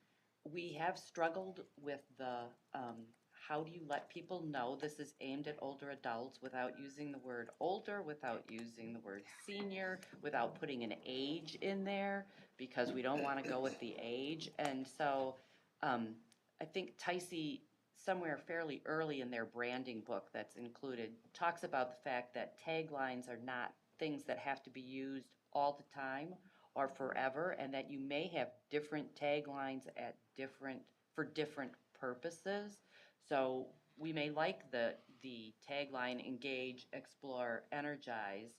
We have struggled with the how do you let people know this is aimed at older adults without using the word older, without using the word senior, without putting an age in there, because we don't want to go with the age. And so I think Ticey, somewhere fairly early in their branding book that's included, talks about the fact that taglines are not things that have to be used all the time or forever, and that you may have different taglines at for different purposes. So we may like the tagline engage, explore, energize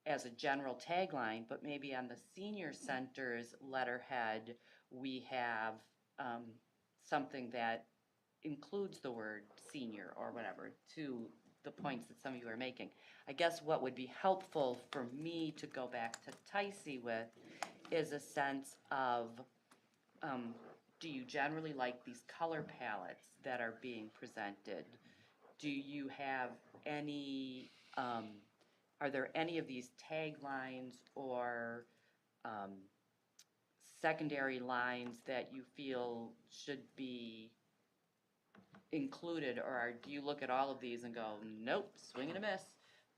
as a general tagline, but maybe on the senior center's letterhead, we have something that includes the word senior or whatever, to the points that some of you are making. I guess what would be helpful for me to go back to Ticey with is a sense of, do you generally like these color palettes that are being presented? Do you have any, are there any of these taglines or secondary lines that you feel should be included, or do you look at all of these and go, nope, swing and a miss?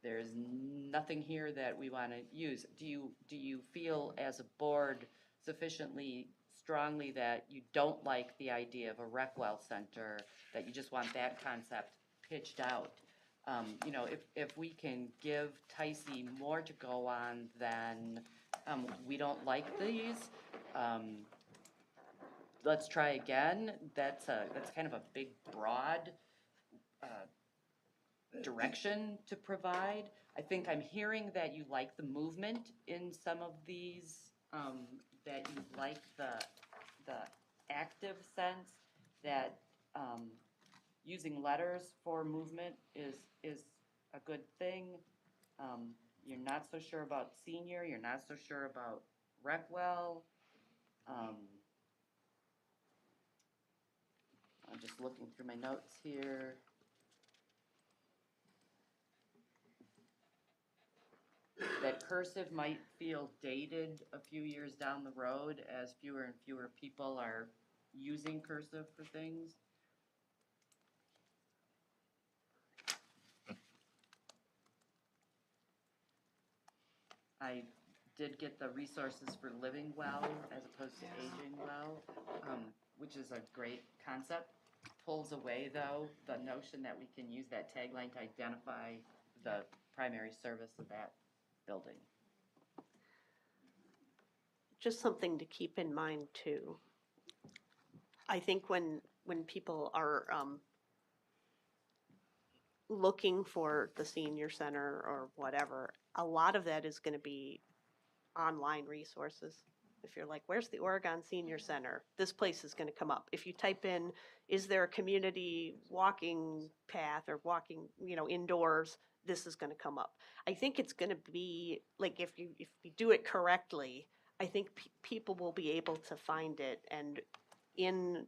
There's nothing here that we want to use. Do you feel as a board sufficiently strongly that you don't like the idea of a Recwell Center, that you just want that concept pitched out? You know, if we can give Ticey more to go on than we don't like these, let's try again. That's kind of a big, broad direction to provide. I think I'm hearing that you like the movement in some of these, that you like the active sense, that using letters for movement is a good thing. You're not so sure about senior, you're not so sure about Recwell. I'm just looking through my notes here. That cursive might feel dated a few years down the road as fewer and fewer people are using cursive for things. I did get the resources for living well as opposed to aging well, which is a great concept. Pulls away, though, the notion that we can use that tagline to identify the primary service of that building. Just something to keep in mind too. I think when people are looking for the senior center or whatever, a lot of that is going to be online resources. If you're like, where's the Oregon Senior Center? This place is going to come up. If you type in, is there a community walking path or walking, indoors, this is going to come up. I think it's going to be, like, if you do it correctly, I think people will be able to find it. And in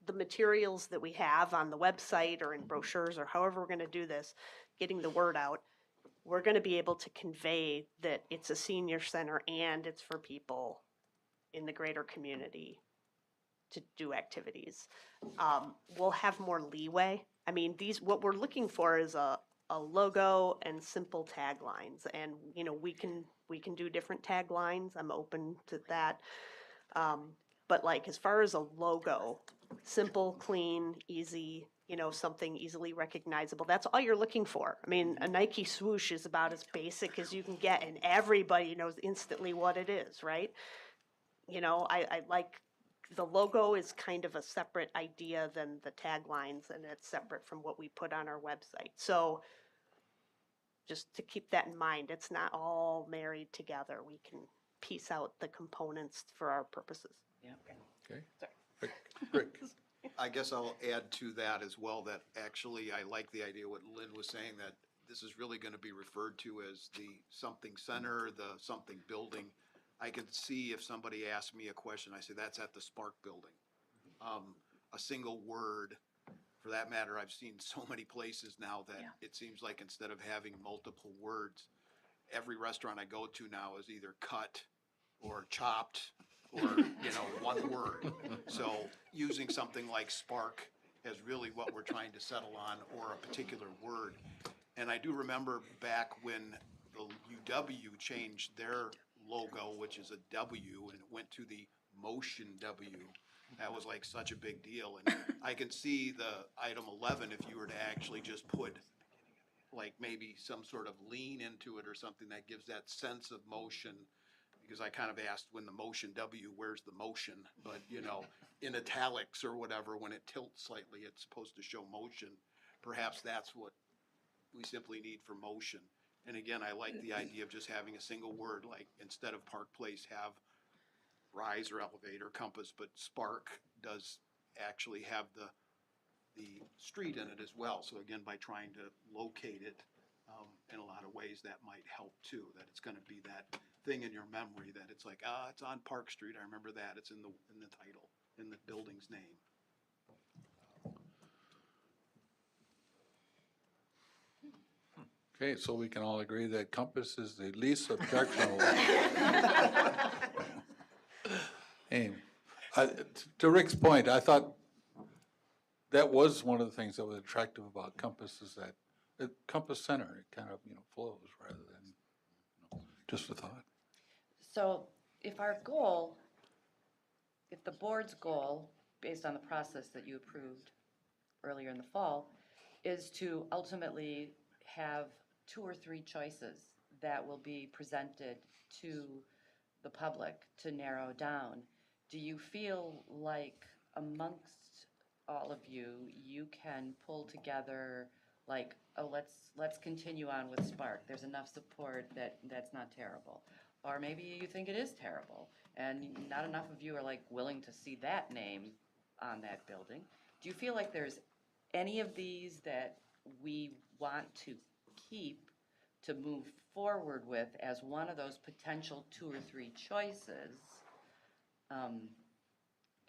the materials that we have on the website or in brochures or however we're going to do this, getting the word out, we're going to be able to convey that it's a senior center and it's for people in the greater community to do activities. We'll have more leeway. I mean, what we're looking for is a logo and simple taglines, and we can do different taglines. I'm open to that. But like, as far as a logo, simple, clean, easy, something easily recognizable. That's all you're looking for. I mean, a Nike swoosh is about as basic as you can get, and everybody knows instantly what it is, right? I like the logo is kind of a separate idea than the taglines, and it's separate from what we put on our website. So just to keep that in mind, it's not all married together. We can piece out the components for our purposes. Yeah. Okay. Rick. I guess I'll add to that as well, that actually I like the idea what Lynn was saying, that this is really going to be referred to as the something center, the something building. I can see if somebody asked me a question, I say, that's at the Spark building. A single word, for that matter, I've seen so many places now that it seems like instead of having multiple words, every restaurant I go to now is either cut or chopped or, one word. So using something like Spark as really what we're trying to settle on, or a particular word. And I do remember back when the UW changed their logo, which is a W, and it went to the Motion W. That was like such a big deal. And I can see the item 11, if you were to actually just put like maybe some sort of lean into it or something that gives that sense of motion. Because I kind of asked when the motion W, where's the motion? But, you know, in italics or whatever, when it tilts slightly, it's supposed to show motion. Perhaps that's what we simply need for motion. And again, I like the idea of just having a single word, like instead of Park Place, have rise or elevator compass, but Spark does actually have the street in it as well. So again, by trying to locate it, in a lot of ways, that might help too, that it's gonna be that thing in your memory that it's like, it's on Park Street, I remember that, it's in the title, in the building's name. Okay, so we can all agree that compass is the least objectionable. Hey, to Rick's point, I thought that was one of the things that was attractive about Compass, is that Compass Center, it kind of, flows rather than, just a thought. So if our goal, if the board's goal, based on the process that you approved earlier in the fall, is to ultimately have 2 or 3 choices that will be presented to the public to narrow down, do you feel like amongst all of you, you can pull together like, oh, let's continue on with Spark. There's enough support that's not terrible. Or maybe you think it is terrible and not enough of you are like willing to see that name on that building. Do you feel like there's any of these that we want to keep to move forward with as one of those potential 2 or 3 choices?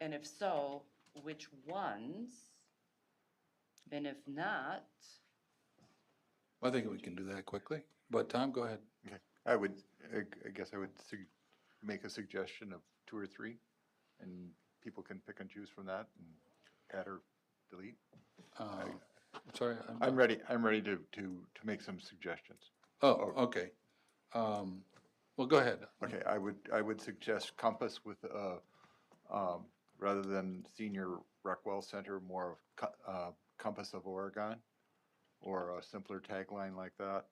And if so, which ones? And if not, I think we can do that quickly, but Tom, go ahead. Okay. I guess I would make a suggestion of 2 or 3, and people can pick and choose from that and add or delete. Sorry. I'm ready to make some suggestions. Oh, okay. Well, go ahead. Okay, I would suggest Compass with, rather than Senior Recwell Center, more of Compass of Oregon, or a simpler tagline like that.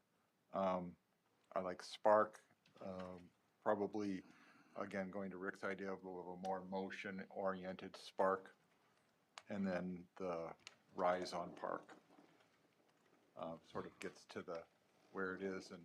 I like Spark, probably, again, going to Rick's idea of a more motion-oriented Spark, and then the Rise on Park. Sort of gets to where it is, and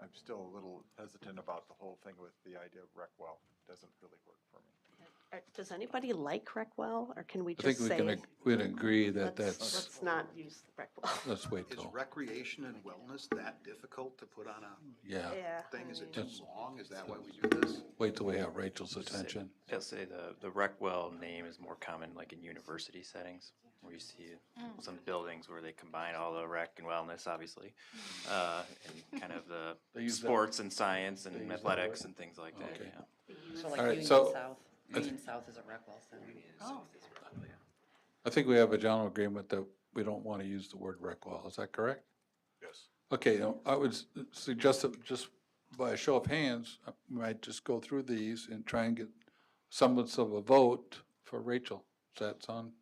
I'm still a little hesitant about the whole thing with the idea of Recwell. It doesn't really work for me. Does anybody like Recwell, or can we I just think say? we'd agree that Let's not use Recwell. let's wait Is till, recreation and wellness that difficult to put on a yeah, Yeah. thing? Is it too That's- long? Is that why we do this? wait till we have Rachel's attention. I'll say the Recwell name is more common like in university settings, where you see some buildings where they combine all the rec and wellness, obviously, and kind of They the use that- sports and science they and use that, athletics right? and things like that, Okay. yeah. so like All right, Union so- South, Union South is a Recwell Center. I think we have a general agreement that we don't want to use the word Recwell. Is that correct? Yes. Okay, I would suggest that just by a show of hands, we might just go through these and try and get semblance of a vote for Rachel. Does that sound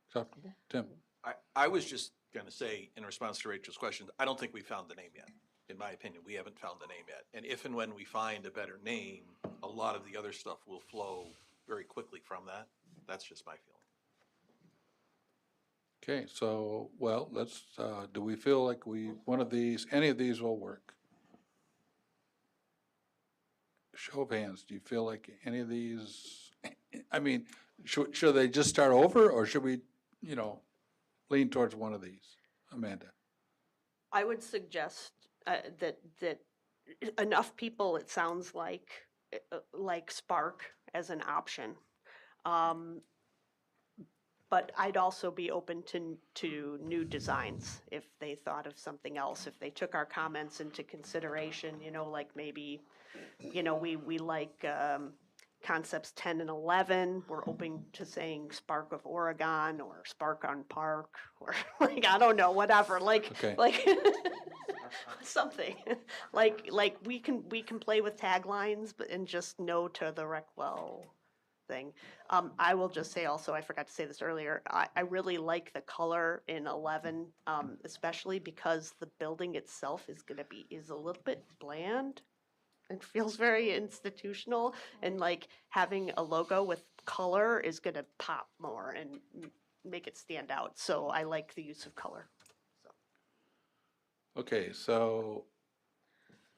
acceptable? Tim? I was just gonna say, in response to Rachel's question, I don't think we found the name yet. In my opinion, we haven't found the name yet. And if and when we find a better name, a lot of the other stuff will flow very quickly from that. That's just my feeling. Okay, so, well, let's, do we feel like any of these will work? Show of hands, do you feel like any of these, I mean, should they just start over, or should we, lean towards one of these? Amanda? I would suggest that enough people, it sounds like Spark as an option. But I'd also be open to new designs if they thought of something else, if they took our comments into consideration, you know, like maybe, you know, we like concepts 10 and 11. We're open to saying Spark of Oregon or Spark on Park or like, I don't know, whatever, Okay. like something. Like we can play with taglines but and just no to the Recwell thing. I will just say also, I forgot to say this earlier, I really like the color in 11, especially because the building itself is a little bit bland. It feels very institutional, and like having a logo with color is gonna pop more and make it stand out. So I like the use of color. So. Okay, so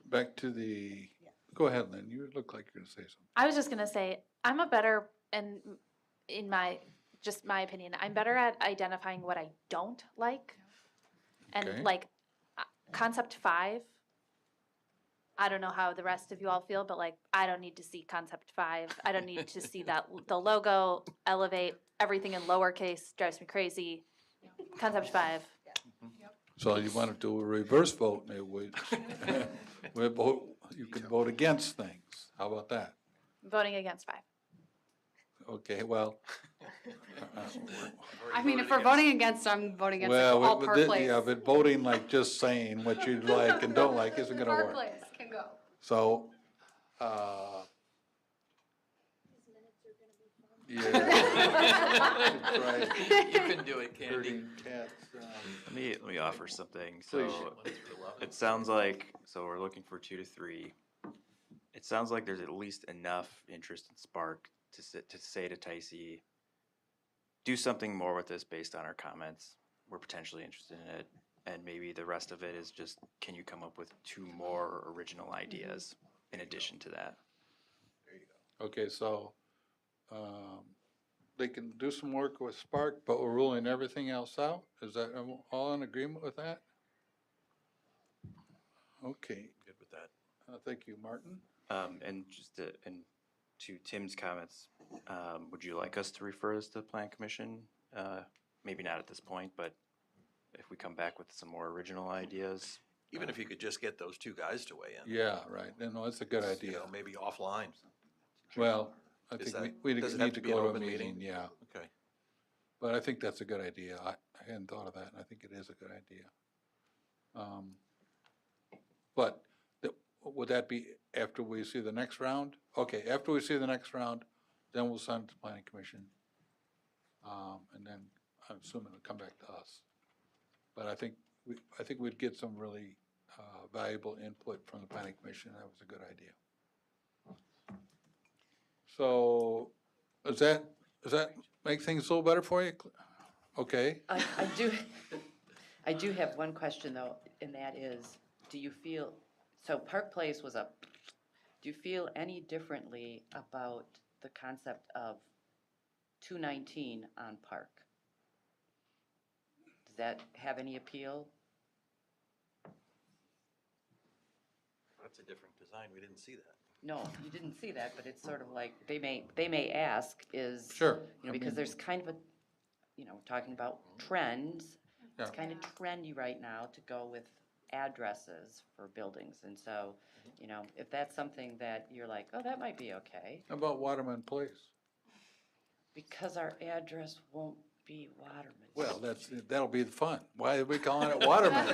back to the, go ahead, Lynn, you look like you're gonna say something. I was just gonna say, I'm a better, and in my, just my opinion, I'm better at identifying what I don't like. And Okay. like, concept 5, I don't know how the rest of you all feel, but like, I don't need to see concept 5. I don't need to see that, the logo, elevate, everything in lowercase, drives me crazy. Concept 5. So you want to do a reverse vote, maybe we vote, you can vote against things. How about that? Voting against 5. Okay, well. I mean, if we're voting against, I'm voting against Well, all Park Place. yeah, but voting like just saying what you like and don't like isn't gonna Park work. Place can go. So, yeah. That's right. You can do it, Candy. Herding cats, Let me offer something. Please. So it sounds like, so we're looking for 2 to 3. It sounds like there's at least enough interest in Spark to say to Ticey, do something more with this based on our comments. We're potentially interested in it. And maybe the rest of it is just, can you come up with 2 more original ideas in addition to that? Okay, so, they can do some work with Spark, but we're ruling everything else out? Is that all in agreement with that? Okay, Good with that. thank you, Martin. And just to Tim's comments, would you like us to refer this to the Plan Commission? Maybe not at this point, but if we come back with some more original ideas. Even if you could just get those 2 guys to weigh in. Yeah, right, no, that's a good You idea. know, maybe offline. Well, I Is think that- we does it need have to to be an go to a open meeting, meeting? yeah. Okay. But I think that's a good idea. I hadn't thought of that, and I think it is a good idea. But would that be after we see the next round? Okay, after we see the next round, then we'll send it to planning commission. And then I'm assuming it'll come back to us. But I think we'd get some really valuable input from the planning commission. That was a good idea. So, does that make things a little better for you? Okay. I do have one question though, and that is, do you feel, so Park Place was do you feel any differently about the concept of 219 on Park? Does that have any appeal? That's a different design. We didn't see that. No, you didn't see that, but it's sort of like, they may ask is. Sure. You know, because there's kind of a, you know, talking about trends. It's Yeah. kind of trendy right now to go with addresses for buildings. And so, you know, if that's something that you're like, oh, that might be okay, How about Waterman Place? because our address won't be Waterman. Well, that'll be the fun. Why are we calling it Waterman?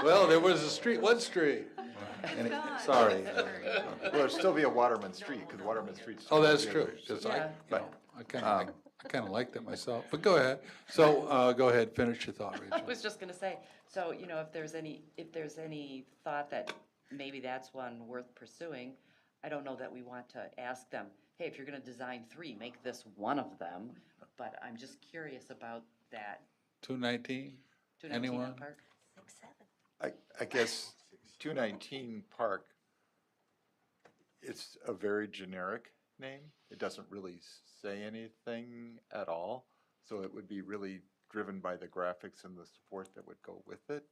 Well, there was a street, one street. Sorry. Well, it'd still be a Waterman Street, because Waterman Street's. Oh, that's true, because Yeah. I kind of like that myself, but go ahead. So, go ahead, finish your thought, I Rachel. was just gonna say, so, you know, if there's any thought that maybe that's one worth pursuing, I don't know that we want to ask them, hey, if you're gonna design 3, make this one of them, but I'm just curious about that. 219? 219 Anyone? on Park? I guess 219 Park, it's a very generic name. It doesn't really say anything at all. So it would be really driven by the graphics and the support that would go with it.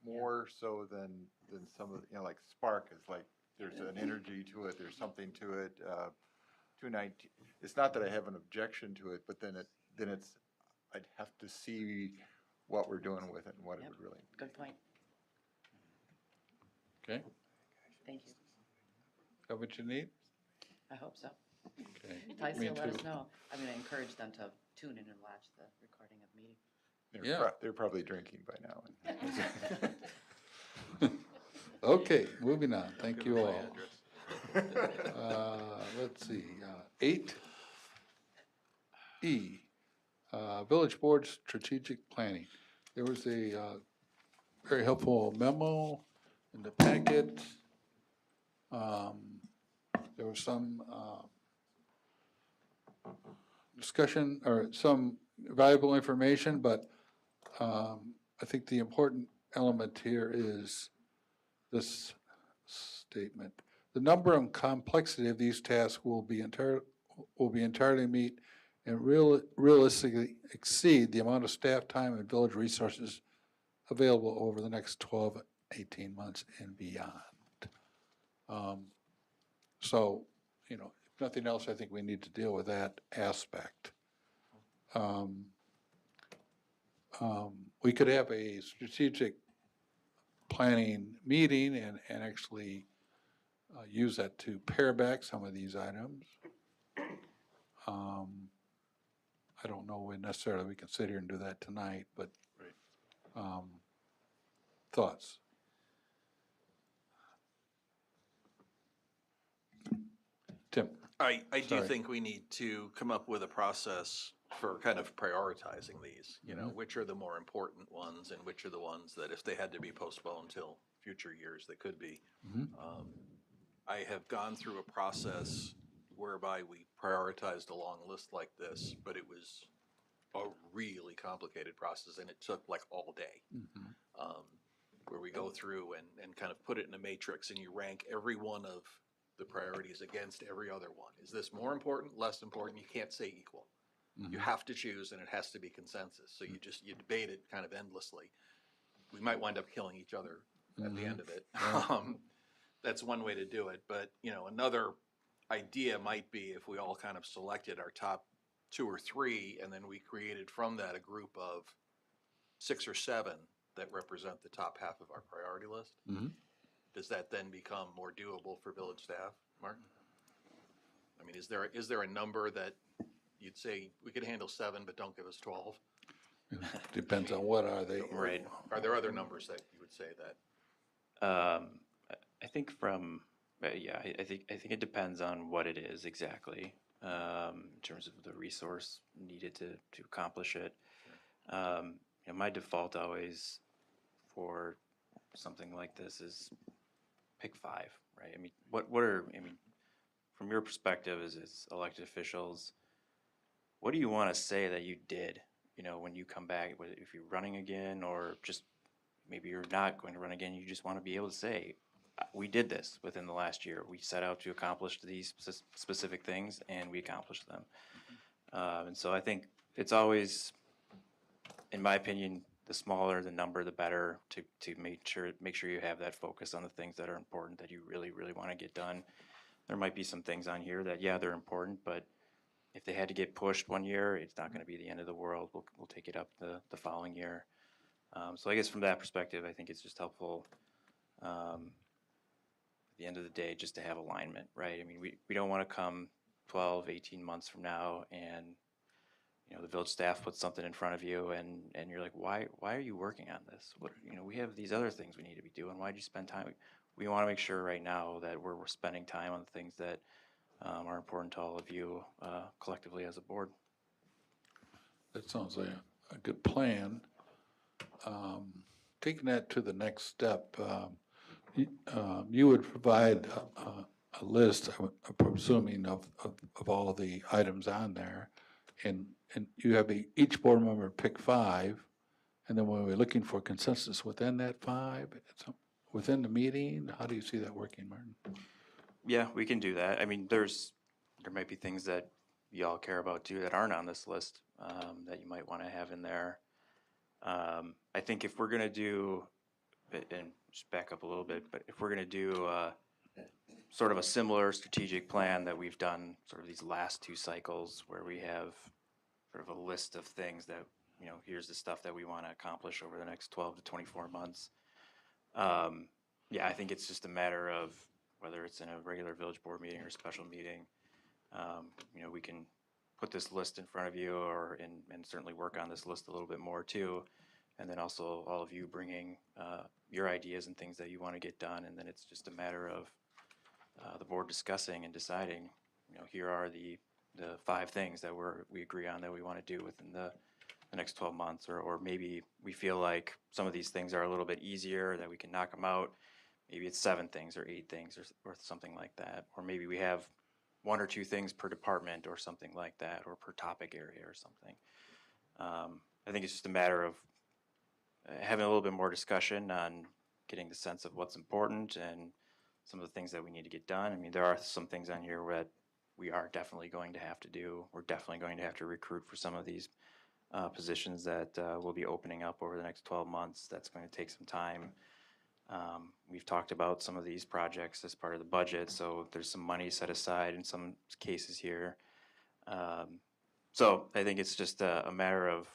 More so than some of, you know, like Spark is like, there's an energy to it, there's something to it. 219, it's not that I have an objection to it, but then I'd have to see what we're doing with it and what it Yep. would really. Good point. Okay, Thank you. have what you need? I hope so. Okay. Tyson Me will let us too. know. I'm going to encourage them to tune in and watch the recording of the meeting. Yeah. They're probably drinking by now. Okay, moving on. Thank Give you her my all. address. Let's see, 8E, Village Board Strategic Planning. There was a very helpful memo in the packet. There was some discussion or some valuable information, but I think the important element here is this statement. The number and complexity of these tasks will be entirely meet and realistically exceed the amount of staff time and village resources available over the next 12, 18 months and beyond. So, if nothing else, I think we need to deal with that aspect. We could have a strategic planning meeting and actually use that to pare back some of these items. I don't know when necessarily we can sit here and do that tonight, but thoughts? Tim? I do Sorry. think we need to come up with a process for kind of prioritizing these, which are the more important ones and which are the ones that if they had to be postponed till future years, they could be. I have gone through a process whereby we prioritized a long list like this, but it was a really complicated process and it took like all day. Where we go through and kind of put it in a matrix and you rank every one of the priorities against every other one. Is this more important, less important? You can't say equal. You have to choose and it has to be consensus. So you debate it kind of endlessly. We might wind up killing each other at the end of it. That's one way to do it. But, another idea might be if we all kind of selected our top 2 or 3 and then we created from that a group of 6 or 7 that represent the top half of our priority list. Does that then become more doable for village staff, Mark? I mean, is there a number that you'd say we could handle 7, but don't give us 12? Depends on what are they. Right. Are there other numbers that you would say that? I think I think it depends on what it is exactly, in terms of the resource needed to accomplish it. My default always for something like this is pick 5, right? I mean, from your perspective as elected officials, what do you want to say that you did, when you come back, if you're running again or just maybe you're not going to run again, you just want to be able to say, we did this within the last year. We set out to accomplish these specific things and we accomplished them. And so I think it's always, in my opinion, the smaller the number, the better to make sure you have that focus on the things that are important that you really, really want to get done. There might be some things on here that, they're important, but if they had to get pushed one year, it's not going to be the end of the world. We'll take it up the following year. So I guess from that perspective, I think it's just helpful at the end of the day just to have alignment, right? I mean, we don't want to come 12, 18 months from now and the village staff puts something in front of you and you're like, why are you working on this? We have these other things we need to be doing. Why'd you spend time? We want to make sure right now that we're spending time on the things that are important to all of you collectively as a board. That sounds like a good plan. Taking that to the next step, you would provide a list, I'm presuming, of all of the items on there, and you have each board member pick 5, and then when we're looking for consensus within that 5, within the meeting, how do you see that working, Martin? Yeah, we can do that. I mean, there might be things that y'all care about too that aren't on this list that you might want to have in there. I think if we're going to do, and just back up a little bit, but if we're going to do sort of a similar strategic plan that we've done sort of these last two cycles where we have sort of a list of things that, you know, here's the stuff that we want to accomplish over the next 12 to 24 months. Yeah, I think it's just a matter of whether it's in a regular village board meeting or a special meeting. You know, we can put this list in front of you and certainly work on this list a little bit more too. And then also all of you bringing your ideas and things that you want to get done. And then it's just a matter of the board discussing and deciding, you know, here are the 5 things that we agree on that we want to do within the next 12 months, or maybe we feel like some of these things are a little bit easier, that we can knock them out. Maybe it's 7 things or 8 things or something like that. Or maybe we have 1 or 2 things per department or something like that, or per topic area or something. I think it's just a matter of having a little bit more discussion on getting the sense of what's important and some of the things that we need to get done. I mean, there are some things on here that we are definitely going to have to do. We're definitely going to have to recruit for some of these positions that will be opening up over the next 12 months. That's going to take some time. We've talked about some of these projects as part of the budget, so there's some money set aside in some cases here. So I think it's just a matter of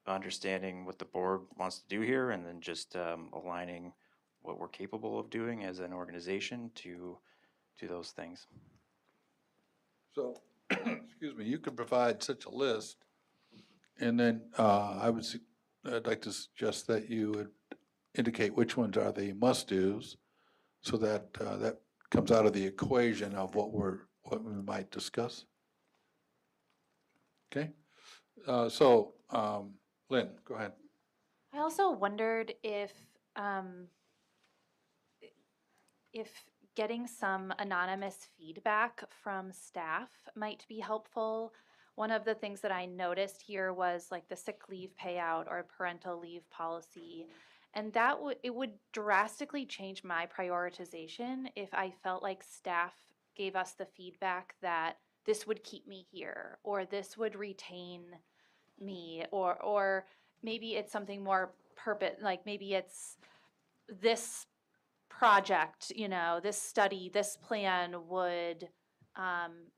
understanding what the board wants to do here, and then just aligning what we're capable of doing as an organization to those things. So, excuse me, you could provide such a list, and then I'd like to suggest that you would indicate which ones are the must-dos, so that that comes out of the equation of what we might discuss. Okay, so Lynn, go ahead. I also wondered if getting some anonymous feedback from staff might be helpful. One of the things that I noticed here was like the sick leave payout or parental leave policy. And that it would drastically change my prioritization if I felt like staff gave us the feedback that this would keep me here, or this would retain me, or maybe it's something more like maybe it's this project, you know, this study, this plan would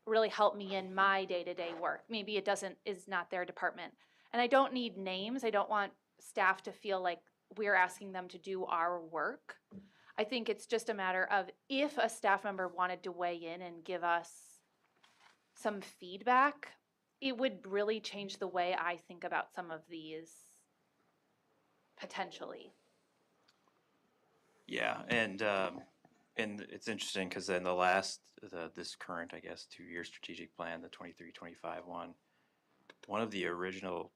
really help me in my day-to-day work. Maybe it is not their department. And I don't need names. I don't want staff to feel like we're asking them to do our work. I think it's just a matter of if a staff member wanted to weigh in and give us some feedback, it would really change the way I think about some of these potentially. Yeah, and it's interesting because in this current, I guess, 2-year strategic plan, the 23-25 one of the original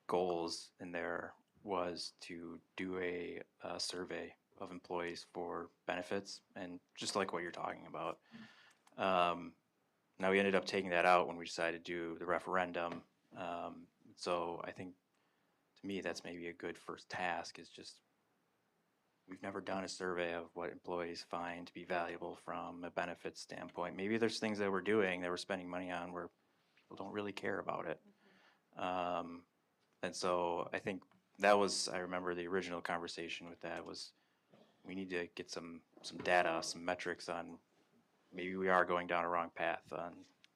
goals in there was to do a survey of employees for benefits, and just like what you're talking about. Now we ended up taking that out when we decided to do the referendum. So I think, to me, that's maybe a good first task, is just, we've never done a survey of what employees find to be valuable from a benefits standpoint. Maybe there's things that we're doing that we're spending money on where people don't really care about it. And so I think that was, I remember the original conversation with that was, we need to get some data, some metrics on maybe we are going down a wrong path on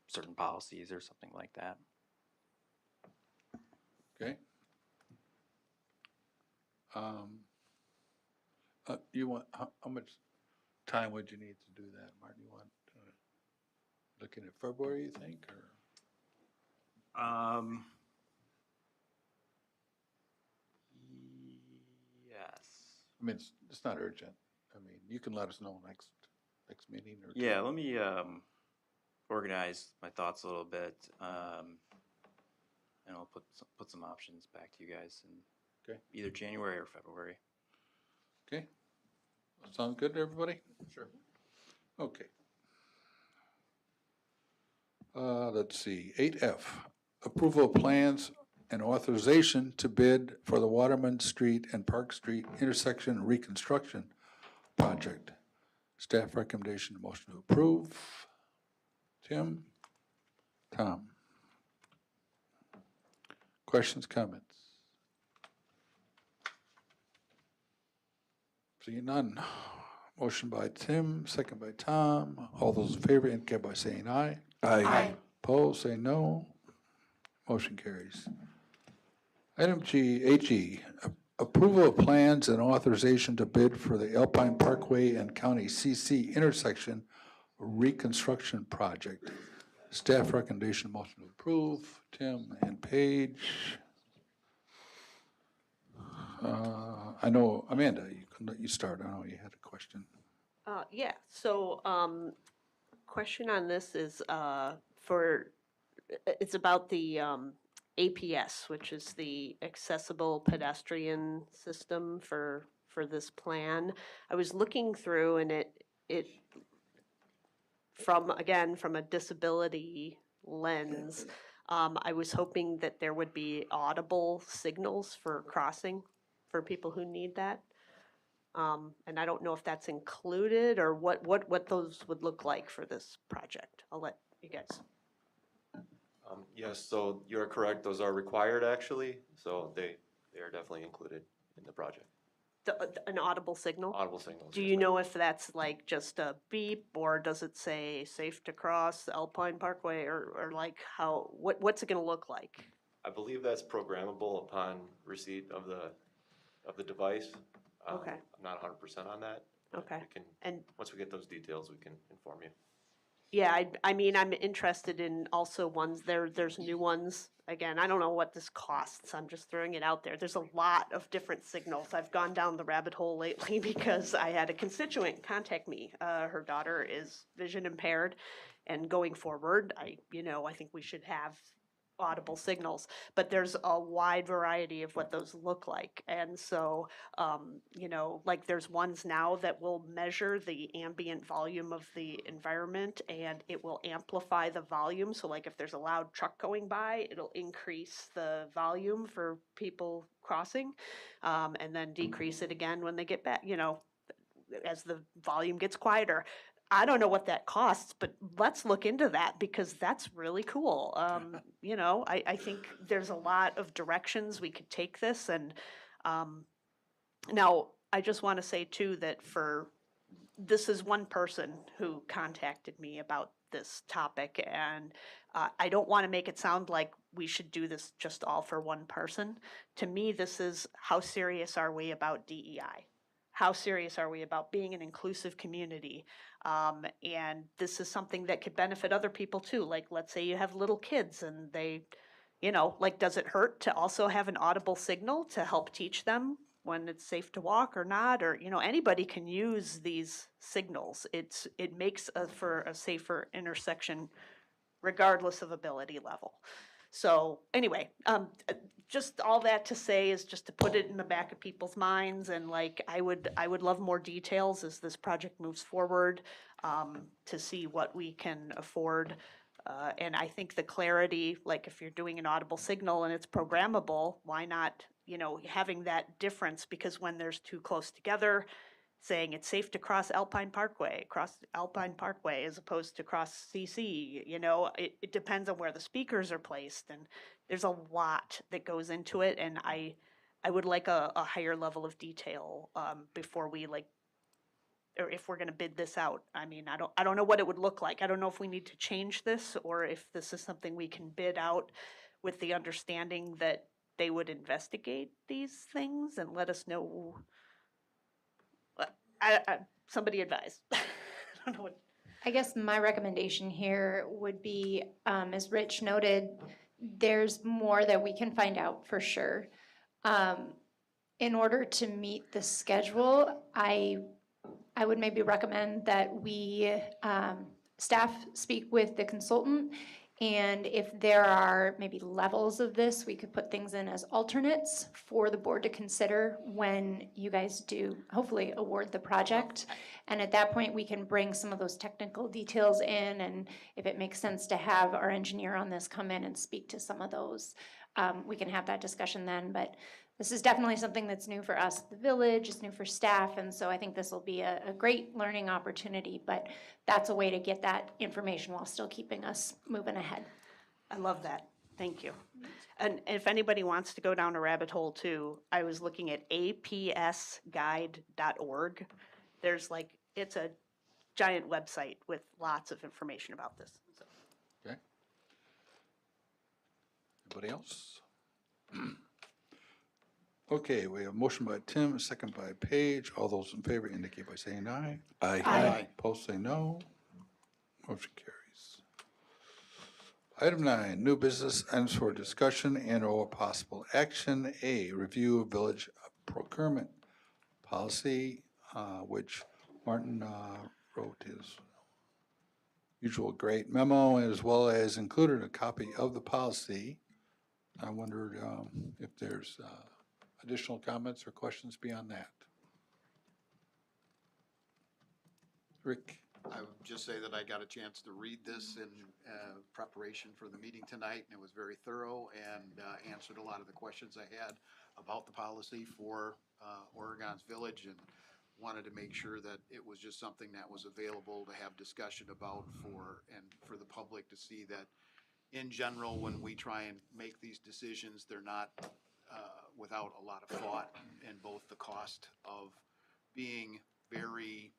certain policies or something like that. Okay. You want, how much time would you need to do that, Martin? You want, looking at February, you think, or? Yes. I mean, it's not urgent. I mean, you can let us know next meeting or. Yeah, let me organize my thoughts a little bit, and I'll put some options back to you guys in either January or February. Okay. Sound good to everybody? Sure. Okay. Let's see, 8F, approval of plans and authorization to bid for the Waterman Street and Park Street intersection reconstruction project. Staff recommendation, motion to approve. Tim? Tom? Questions, comments? Seeing none. Motion by Tim, second by Tom. All those in favor indicate by saying aye. Aye. Opposed, say no. Motion carries. Item HE, approval of plans and authorization to bid for the Alpine Parkway and County CC intersection reconstruction project. Staff recommendation, motion to approve. Tim and Paige. I know, Amanda, you start. I know you had a question. Yeah, so, question on this is, it's about the, APS, which is the Accessible Pedestrian System for this plan. I was looking through and it, from a disability lens, I was hoping that there would be audible signals for crossing for people who need that. And I don't know if that's included or what those would look like for this project. I'll let you guys. Yes, so you're correct, those are required actually, so they are definitely included in the project. An audible signal? Audible signals. Do yes, you ma'am. know if that's like just a beep or does it say safe to cross Alpine Parkway or like what's it gonna look like? I believe that's programmable upon receipt of the device. Okay. I'm not 100% on that. but Okay. We can, And once we get those details, we can inform you. yeah, I mean, I'm interested in also ones, there's new ones. Again, I don't know what this costs, I'm just throwing it out there. There's a lot of different signals. I've gone down the rabbit hole lately because I had a constituent contact me. Her daughter is vision impaired, and going forward, I think we should have audible signals, but there's a wide variety of what those look like. And so, like there's ones now that will measure the ambient volume of the environment and it will amplify the volume. So like if there's a loud truck going by, it'll increase the volume for people crossing, and then decrease it again when they get back, as the volume gets quieter. I don't know what that costs, but let's look into that because that's really cool. I think there's a lot of directions we could take this. And now I just want to say too that this is one person who contacted me about this topic, and I don't want to make it sound like we should do this just all for one person. To me, this is how serious are we about DEI? How serious are we about being an inclusive community? And this is something that could benefit other people too. Like, let's say you have little kids and they, does it hurt to also have an audible signal to help teach them when it's safe to walk or not? Or, anybody can use these signals. It makes for a safer intersection regardless of ability level. So anyway, just all that to say is just to put it in the back of people's minds, and like I would love more details as this project moves forward, to see what we can afford. And I think the clarity, like if you're doing an audible signal and it's programmable, why not, having that difference? Because when there's too close together, saying it's safe to cross Alpine Parkway as opposed to cross CC, it depends on where the speakers are placed, and there's a lot that goes into it, and I would like a higher level of detail before we or if we're gonna bid this out. I mean, I don't know what it would look like. I don't know if we need to change this or if this is something we can bid out with the understanding that they would investigate these things and let us know. Somebody advise. I don't know what. I guess my recommendation here would be, as Rich noted, there's more that we can find out for sure. In order to meet the schedule, I would maybe recommend that we, staff speak with the consultant, and if there are maybe levels of this, we could put things in as alternates for the board to consider when you guys do hopefully award the project. And at that point, we can bring some of those technical details in, and if it makes sense to have our engineer on this come in and speak to some of those, we can have that discussion then. But this is definitely something that's new for us, the village, it's new for staff, and so I think this will be a great learning opportunity, but that's a way to get that information while still keeping us moving ahead. I love that. Thank you. And if anybody wants to go down a rabbit hole too, I was looking at apsguide.org. There's like it's a giant website with lots of information about this. So. Okay. Anybody else? Okay, we have a motion by Tim, a second by Paige. All those in favor indicate by saying aye. Aye. Aye. Opposed, say no. Motion carries. Item 9, new business items for discussion and/or possible action. A, review of village procurement policy, which Martin wrote his usual great memo, as well as included a copy of the policy. I wondered if there's additional comments or questions beyond that. Rick? I would just say that I got a chance to read this in preparation for the meeting tonight, and it was very thorough and answered a lot of the questions I had about the policy for Oregon's Village, and wanted to make sure that it was just something that was available to have discussion about for the public to see that in general, when we try and make these decisions, they're not without a lot of thought in both the cost of being very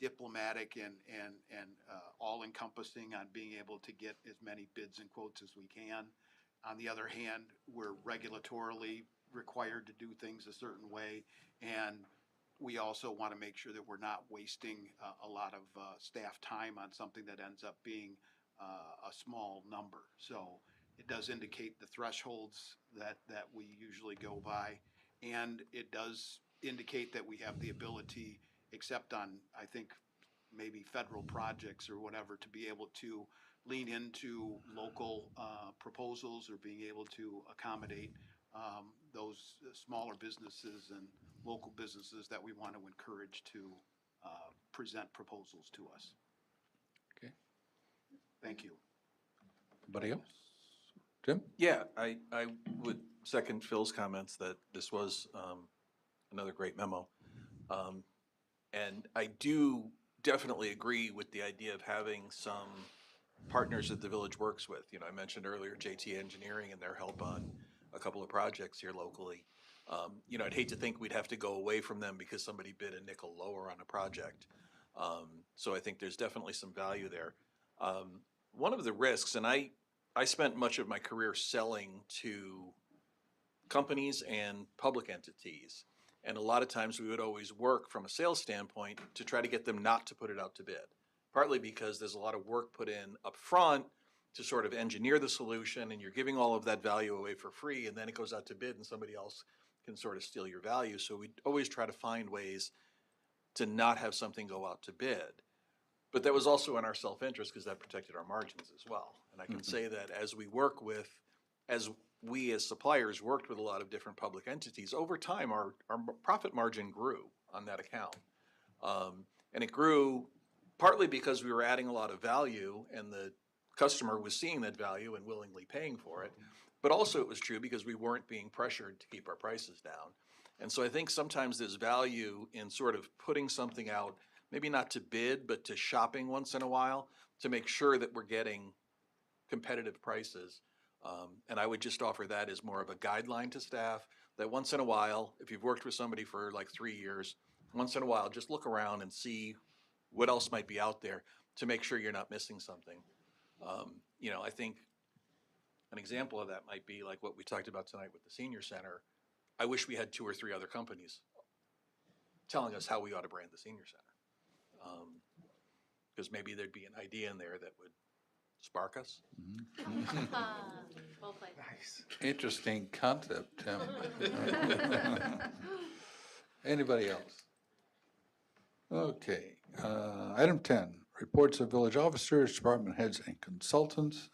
diplomatic and all-encompassing on being able to get as many bids and quotes as we can. On the other hand, we're regulatorily required to do things a certain way, and we also want to make sure that we're not wasting a lot of staff time on something that ends up being a small number. So it does indicate the thresholds that we usually go by, and it does indicate that we have the ability, except on, I think, maybe federal projects or whatever, to be able to lean into local proposals or being able to accommodate those smaller businesses and local businesses that we want to encourage to present proposals to us. Okay. Thank you. Anybody else? Jim? Yeah, I would second Phil's comments that this was another great memo. And I do definitely agree with the idea of having some partners that the village works with. You know, I mentioned earlier JT Engineering and their help on a couple of projects here locally. You know, I'd hate to think we'd have to go away from them because somebody bid a nickel lower on a project. So I think there's definitely some value there. One of the risks, and I spent much of my career selling to companies and public entities. And a lot of times we would always work from a sales standpoint to try to get them not to put it out to bid. Partly because there's a lot of work put in up front to sort of engineer the solution, and you're giving all of that value away for free, and then it goes out to bid and somebody else can sort of steal your value. So we always try to find ways to not have something go out to bid. But that was also in our self-interest because that protected our margins as well. And I can say that as we as suppliers worked with a lot of different public entities, over time our profit margin grew on that account. And it grew partly because we were adding a lot of value and the customer was seeing that value and willingly paying for it. But also it was true because we weren't being pressured to keep our prices down. And so I think sometimes there's value in sort of putting something out, maybe not to bid, but to shopping once in a while to make sure that we're getting competitive prices. And I would just offer that as more of a guideline to staff, that once in a while, if you've worked with somebody for like 3 years, once in a while, just look around and see what else might be out there to make sure you're not missing something. You know, I think an example of that might be like what we talked about tonight with the senior center. I wish we had 2 or 3 other companies telling us how we ought to brand the senior center. Because maybe there'd be an idea in there that would spark us. Well played. Nice. Interesting concept, Tim. Anybody else? Okay. Item 10, reports of village officers, department heads, and consultants.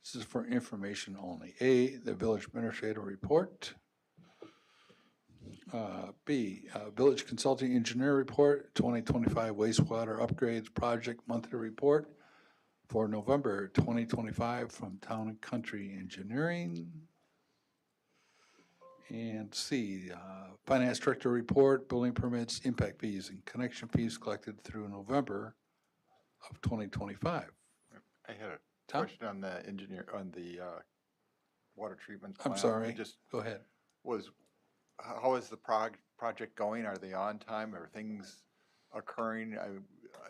This is for information only. A, the village administrator report. B, village consulting engineer report, 2025 wastewater upgrades project monthly report for November 2025 from Town and Country Engineering. And C, finance director report, building permits, impact fees, and connection fees collected through November of 2025. I had a Tom? question on the water treatment I'm plant. sorry. Go ahead. How is the project going? Are they on time? Are things occurring?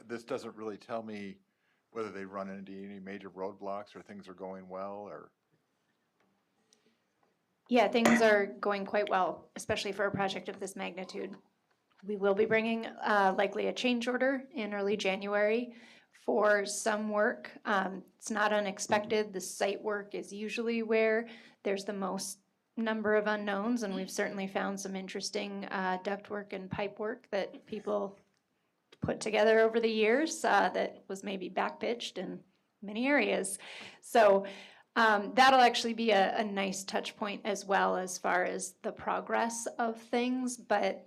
This doesn't really tell me whether they run into any major roadblocks or things are going well, or, Yeah, things are going quite well, especially for a project of this magnitude. We will be bringing likely a change order in early January for some work. It's not unexpected. The site work is usually where there's the most number of unknowns, and we've certainly found some interesting ductwork and pipe work that people put together over the years that was maybe backpitched in many areas. So that'll actually be a nice touch point as well as far as the progress of things. But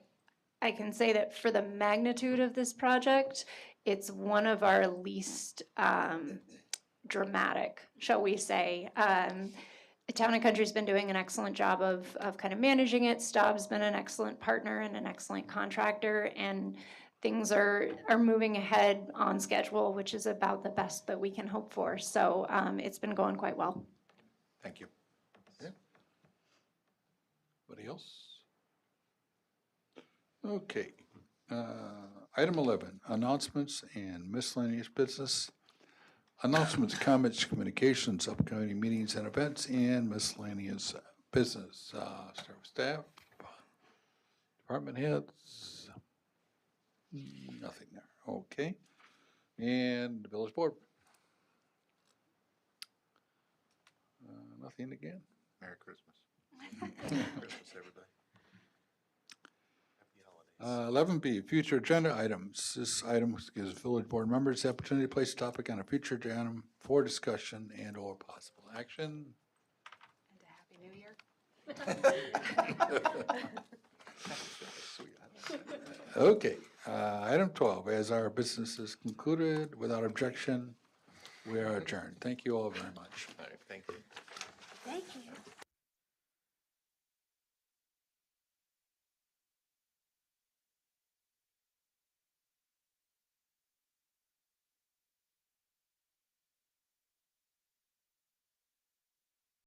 I can say that for the magnitude of this project, it's one of our least dramatic, shall we say. Town and Country's been doing an excellent job of kind of managing it. Staub's been an excellent partner and an excellent contractor, and things are moving ahead on schedule, which is about the best that we can hope for. So it's been going quite well. thank you. Anybody else? Okay. Item 11, announcements and miscellaneous business. Announcements, comments, communications, upcoming meetings and events, and miscellaneous business. Start with staff, department heads. Nothing there. Okay. And the village board. Nothing again. Merry Christmas. Christmas, everybody. Happy holidays. 11B, future agenda items. This item gives village board members the opportunity to place a topic on a future agenda for discussion and or possible action. And a Happy New Year. Okay, item 12, as our business is concluded, without objection, we are adjourned. Thank you all very much. All right, thank you. Thank you.